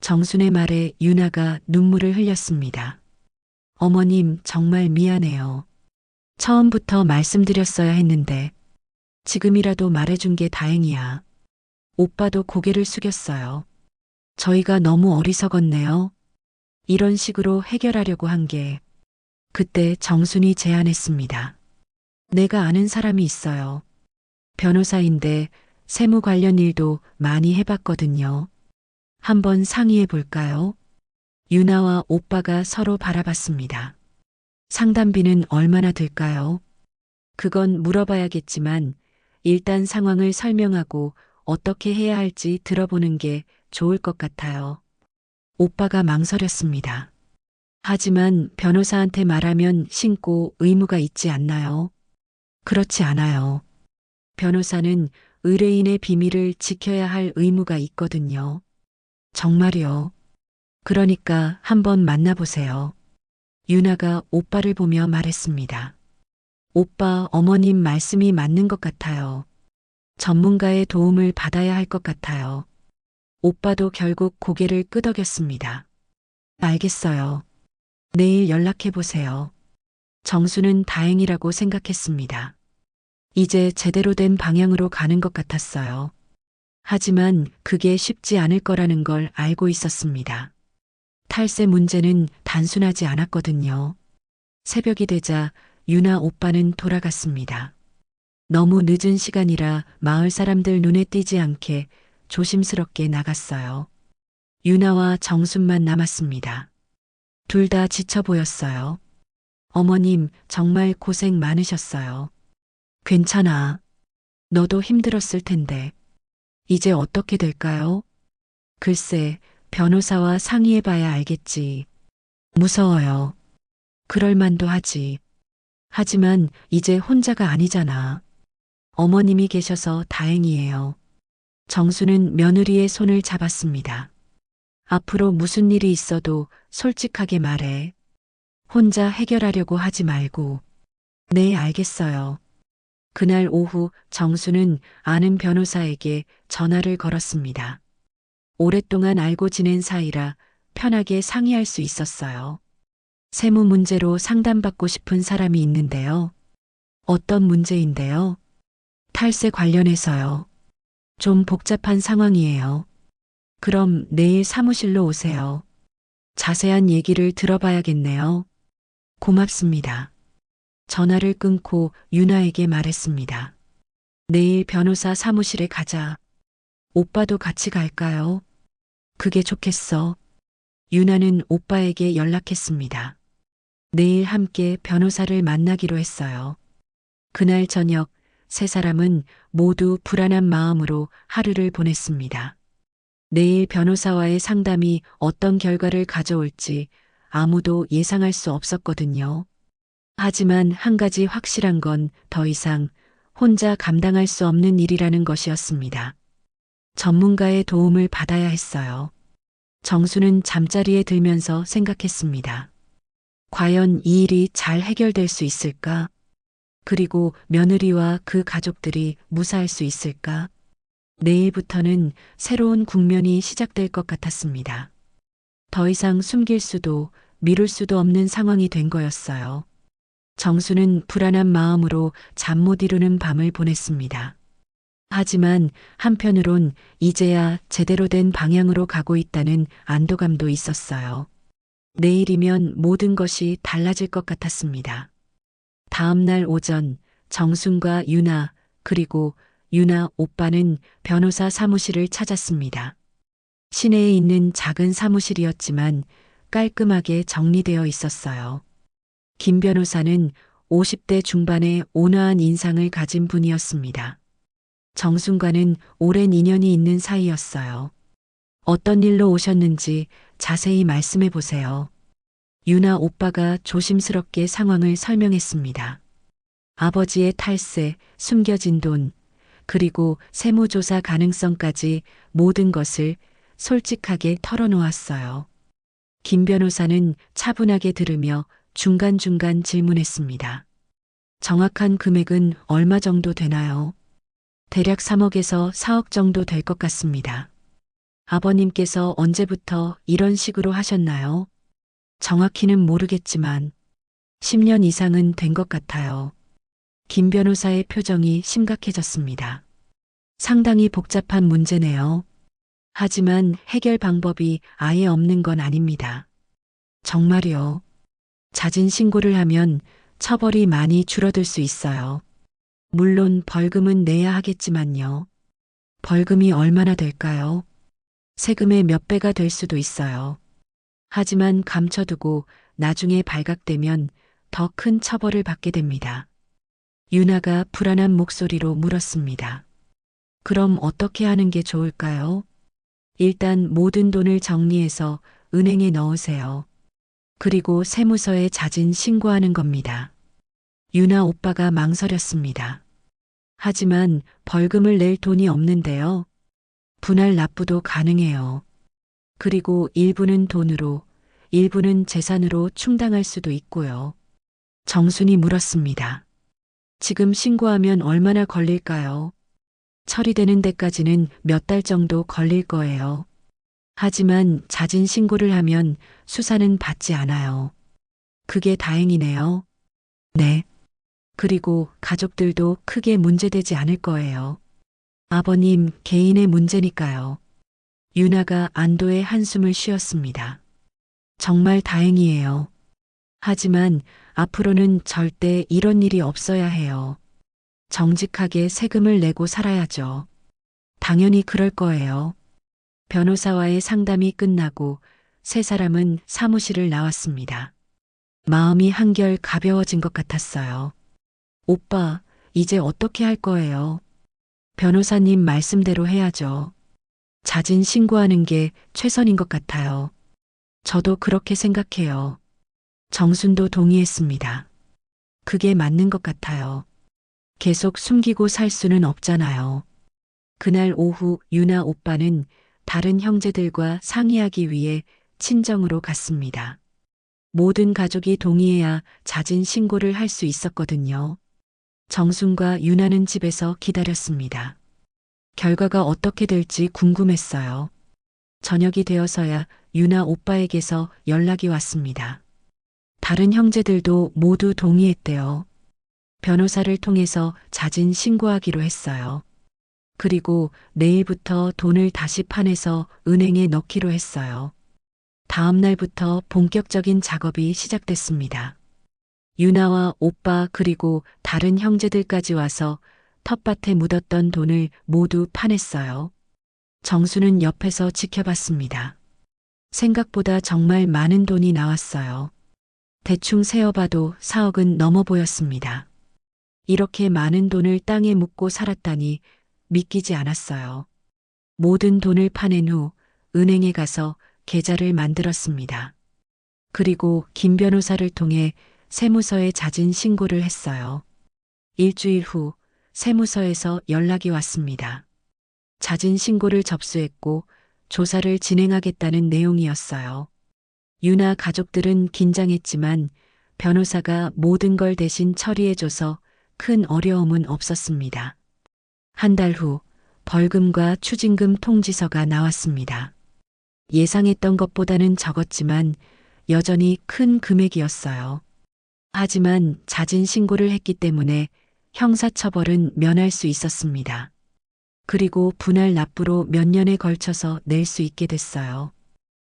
정순의 말에 유나가 눈물을 흘렸습니다. 어머님, 정말 미안해요. 처음부터 말씀드렸어야 했는데 지금이라도 말해준 게 다행이야. 오빠도 고개를 숙였어요. 저희가 너무 어리석었네요. 이런 식으로 해결하려고 한 게 그때 정순이 제안했습니다. 내가 아는 사람이 있어요. 변호사인데 세무 관련 일도 많이 해봤거든요. 한번 상의해 볼까요? 유나와 오빠가 서로 바라봤습니다. 상담비는 얼마나 들까요? 그건 물어봐야겠지만 일단 상황을 설명하고 어떻게 해야 할지 들어보는 게 좋을 것 같아요. 오빠가 망설였습니다. 하지만 변호사한테 말하면 신고 의무가 있지 않나요? 그렇지 않아요. 변호사는 의뢰인의 비밀을 지켜야 할 의무가 있거든요. 정말요. 그러니까 한번 만나보세요. 유나가 오빠를 보며 말했습니다. 오빠, 어머님 말씀이 맞는 것 같아요. 전문가의 도움을 받아야 할 것 같아요. 오빠도 결국 고개를 끄덕였습니다. 알겠어요. 내일 연락해 보세요. 정수는 다행이라고 생각했습니다. 이제 제대로 된 방향으로 가는 것 같았어요. 하지만 그게 쉽지 않을 거라는 걸 알고 있었습니다. 탈세 문제는 단순하지 않았거든요. 새벽이 되자 유나 오빠는 돌아갔습니다. 너무 늦은 시간이라 마을 사람들 눈에 띄지 않게 조심스럽게 나갔어요. 유나와 정순만 남았습니다. 둘 다 지쳐 보였어요. 어머님, 정말 고생 많으셨어요. 괜찮아. 너도 힘들었을 텐데. 이제 어떻게 될까요? 글쎄, 변호사와 상의해봐야 알겠지. 무서워요. 그럴 만도 하지. 하지만 이제 혼자가 아니잖아. 어머님이 계셔서 다행이에요. 정수는 며느리의 손을 잡았습니다. 앞으로 무슨 일이 있어도 솔직하게 말해. 혼자 해결하려고 하지 말고. 네, 알겠어요. 그날 오후 정수는 아는 변호사에게 전화를 걸었습니다. 오랫동안 알고 지낸 사이라 편하게 상의할 수 있었어요. 세무 문제로 상담받고 싶은 사람이 있는데요. 어떤 문제인데요? 탈세 관련해서요. 좀 복잡한 상황이에요. 그럼 내일 사무실로 오세요. 자세한 얘기를 들어봐야겠네요. 고맙습니다. 전화를 끊고 유나에게 말했습니다. 내일 변호사 사무실에 가자. 오빠도 같이 갈까요? 그게 좋겠어. 유나는 오빠에게 연락했습니다. 내일 함께 변호사를 만나기로 했어요. 그날 저녁 세 사람은 모두 불안한 마음으로 하루를 보냈습니다. 내일 변호사와의 상담이 어떤 결과를 가져올지 아무도 예상할 수 없었거든요. 하지만 한 가지 확실한 건 더 이상 혼자 감당할 수 없는 일이라는 것이었습니다. 전문가의 도움을 받아야 했어요. 정수는 잠자리에 들면서 생각했습니다. 과연 이 일이 잘 해결될 수 있을까? 그리고 며느리와 그 가족들이 무사할 수 있을까? 내일부터는 새로운 국면이 시작될 것 같았습니다. 더 이상 숨길 수도 미룰 수도 없는 상황이 된 거였어요. 정수는 불안한 마음으로 잠 못 이루는 밤을 보냈습니다. 하지만 한편으론 이제야 제대로 된 방향으로 가고 있다는 안도감도 있었어요. 내일이면 모든 것이 달라질 것 같았습니다. 다음 날 오전 정순과 유나 그리고 유나 오빠는 변호사 사무실을 찾았습니다. 시내에 있는 작은 사무실이었지만 깔끔하게 정리되어 있었어요. 김 변호사는 50대 중반의 온화한 인상을 가진 분이었습니다. 정순과는 오랜 인연이 있는 사이였어요. 어떤 일로 오셨는지 자세히 말씀해 보세요. 유나 오빠가 조심스럽게 상황을 설명했습니다. 아버지의 탈세, 숨겨진 돈, 그리고 세무조사 가능성까지 모든 것을 솔직하게 털어놓았어요. 김 변호사는 차분하게 들으며 중간중간 질문했습니다. 정확한 금액은 얼마 정도 되나요? 대략 3억에서 4억 정도 될 것 같습니다. 아버님께서 언제부터 이런 식으로 하셨나요? 정확히는 모르겠지만 10년 이상은 된 것 같아요. 김 변호사의 표정이 심각해졌습니다. 상당히 복잡한 문제네요. 하지만 해결 방법이 아예 없는 건 아닙니다. 정말요. 자진 신고를 하면 처벌이 많이 줄어들 수 있어요. 물론 벌금은 내야 하겠지만요. 벌금이 얼마나 될까요? 세금의 몇 배가 될 수도 있어요. 하지만 감춰두고 나중에 발각되면 더 큰 처벌을 받게 됩니다. 유나가 불안한 목소리로 물었습니다. 그럼 어떻게 하는 게 좋을까요? 일단 모든 돈을 정리해서 은행에 넣으세요. 그리고 세무서에 자진 신고하는 겁니다. 유나 오빠가 망설였습니다. 하지만 벌금을 낼 돈이 없는데요. 분할 납부도 가능해요. 그리고 일부는 돈으로, 일부는 재산으로 충당할 수도 있고요. 정순이 물었습니다. 지금 신고하면 얼마나 걸릴까요? 처리되는 데까지는 몇 달 정도 걸릴 거예요. 하지만 자진 신고를 하면 수사는 받지 않아요. 그게 다행이네요. 네. 그리고 가족들도 크게 문제되지 않을 거예요. 아버님 개인의 문제니까요. 유나가 안도의 한숨을 쉬었습니다. 정말 다행이에요. 하지만 앞으로는 절대 이런 일이 없어야 해요. 정직하게 세금을 내고 살아야죠. 당연히 그럴 거예요. 변호사와의 상담이 끝나고 세 사람은 사무실을 나왔습니다. 마음이 한결 가벼워진 것 같았어요. 오빠, 이제 어떻게 할 거예요? 변호사님 말씀대로 해야죠. 자진 신고하는 게 최선인 것 같아요. 저도 그렇게 생각해요. 정순도 동의했습니다. 그게 맞는 것 같아요. 계속 숨기고 살 수는 없잖아요. 그날 오후 유나 오빠는 다른 형제들과 상의하기 위해 친정으로 갔습니다. 모든 가족이 동의해야 자진 신고를 할 수 있었거든요. 정순과 유나는 집에서 기다렸습니다. 결과가 어떻게 될지 궁금했어요. 저녁이 되어서야 유나 오빠에게서 연락이 왔습니다. 다른 형제들도 모두 동의했대요. 변호사를 통해서 자진 신고하기로 했어요. 그리고 내일부터 돈을 다시 판에서 은행에 넣기로 했어요. 다음 날부터 본격적인 작업이 시작됐습니다. 유나와 오빠 그리고 다른 형제들까지 와서 텃밭에 묻었던 돈을 모두 파냈어요. 정수는 옆에서 지켜봤습니다. 생각보다 정말 많은 돈이 나왔어요. 대충 세어봐도 4억은 넘어 보였습니다. 이렇게 많은 돈을 땅에 묻고 살았다니 믿기지 않았어요. 모든 돈을 파낸 후 은행에 가서 계좌를 만들었습니다. 그리고 김 변호사를 통해 세무서에 자진 신고를 했어요. 일주일 후 세무서에서 연락이 왔습니다. 자진 신고를 접수했고 조사를 진행하겠다는 내용이었어요. 유나 가족들은 긴장했지만 변호사가 모든 걸 대신 처리해줘서 큰 어려움은 없었습니다. 한 달 후 벌금과 추징금 통지서가 나왔습니다. 예상했던 것보다는 적었지만 여전히 큰 금액이었어요. 하지만 자진 신고를 했기 때문에 형사처벌은 면할 수 있었습니다. 그리고 분할 납부로 몇 년에 걸쳐서 낼 수 있게 됐어요.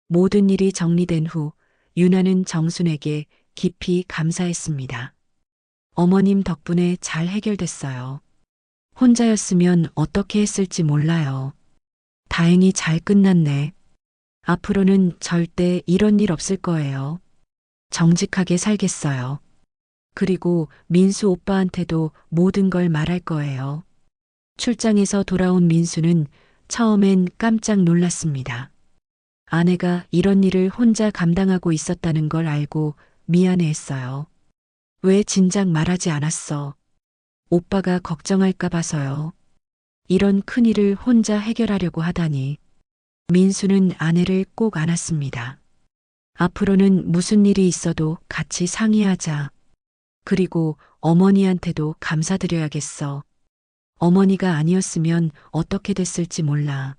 모든 일이 정리된 후 유나는 정순에게 깊이 감사했습니다. 어머님 덕분에 잘 해결됐어요. 혼자였으면 어떻게 했을지 몰라요. 다행히 잘 끝났네. 앞으로는 절대 이런 일 없을 거예요. 정직하게 살겠어요. 그리고 민수 오빠한테도 모든 걸 말할 거예요. 출장에서 돌아온 민수는 처음엔 깜짝 놀랐습니다. 아내가 이런 일을 혼자 감당하고 있었다는 걸 알고 미안해했어요. 왜 진작 말하지 않았어? 오빠가 걱정할까 봐서요. 이런 큰일을 혼자 해결하려고 하다니. 민수는 아내를 꼭 안았습니다. 앞으로는 무슨 일이 있어도 같이 상의하자. 그리고 어머니한테도 감사드려야겠어. 어머니가 아니었으면 어떻게 됐을지 몰라.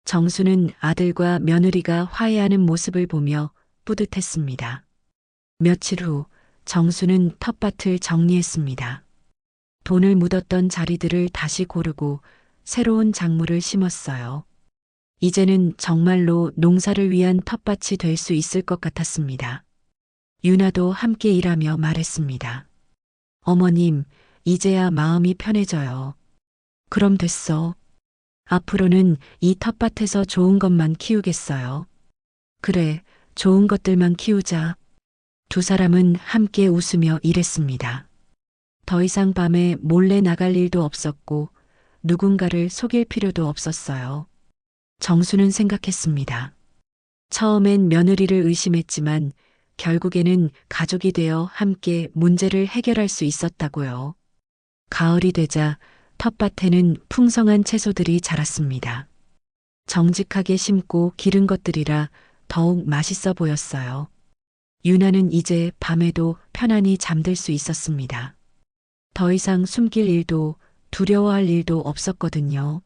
정수는 아들과 며느리가 화해하는 모습을 보며 뿌듯했습니다. 며칠 후 정수는 텃밭을 정리했습니다. 돈을 묻었던 자리들을 다시 고르고 새로운 작물을 심었어요. 이제는 정말로 농사를 위한 텃밭이 될 수 있을 것 같았습니다. 유나도 함께 일하며 말했습니다. 어머님, 이제야 마음이 편해져요. 그럼 됐어. 앞으로는 이 텃밭에서 좋은 것만 키우겠어요. 그래, 좋은 것들만 키우자. 두 사람은 함께 웃으며 일했습니다. 더 이상 밤에 몰래 나갈 일도 없었고 누군가를 속일 필요도 없었어요. 정수는 생각했습니다. 처음엔 며느리를 의심했지만 결국에는 가족이 되어 함께 문제를 해결할 수 있었다고요. 가을이 되자 텃밭에는 풍성한 채소들이 자랐습니다. 정직하게 심고 기른 것들이라 더욱 맛있어 보였어요. 유나는 이제 밤에도 편안히 잠들 수 있었습니다. 더 이상 숨길 일도 두려워할 일도 없었거든요.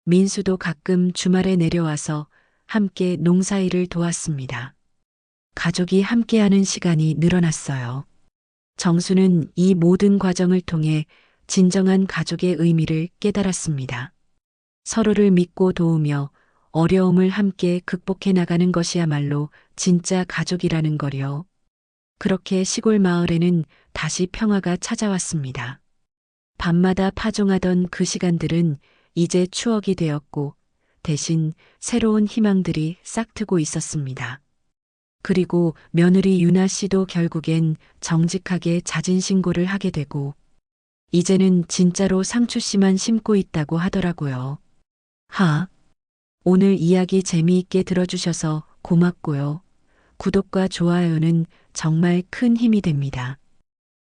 민수도 가끔 주말에 내려와서 함께 농사일을 도왔습니다. 가족이 함께하는 시간이 늘어났어요. 정수는 이 모든 과정을 통해 진정한 가족의 의미를 깨달았습니다. 서로를 믿고 도우며 어려움을 함께 극복해 나가는 것이야말로 진짜 가족이라는 거요. 그렇게 시골 마을에는 다시 평화가 찾아왔습니다. 밤마다 파종하던 그 시간들은 이제 추억이 되었고 대신 새로운 희망들이 싹트고 있었습니다. 그리고 며느리 유나 씨도 결국엔 정직하게 자진 신고를 하게 되고 이제는 진짜로 상추 씨만 심고 있다고 하더라고요. 오늘 이야기 재미있게 들어주셔서 고맙고요. 구독과 좋아요는 정말 큰 힘이 됩니다.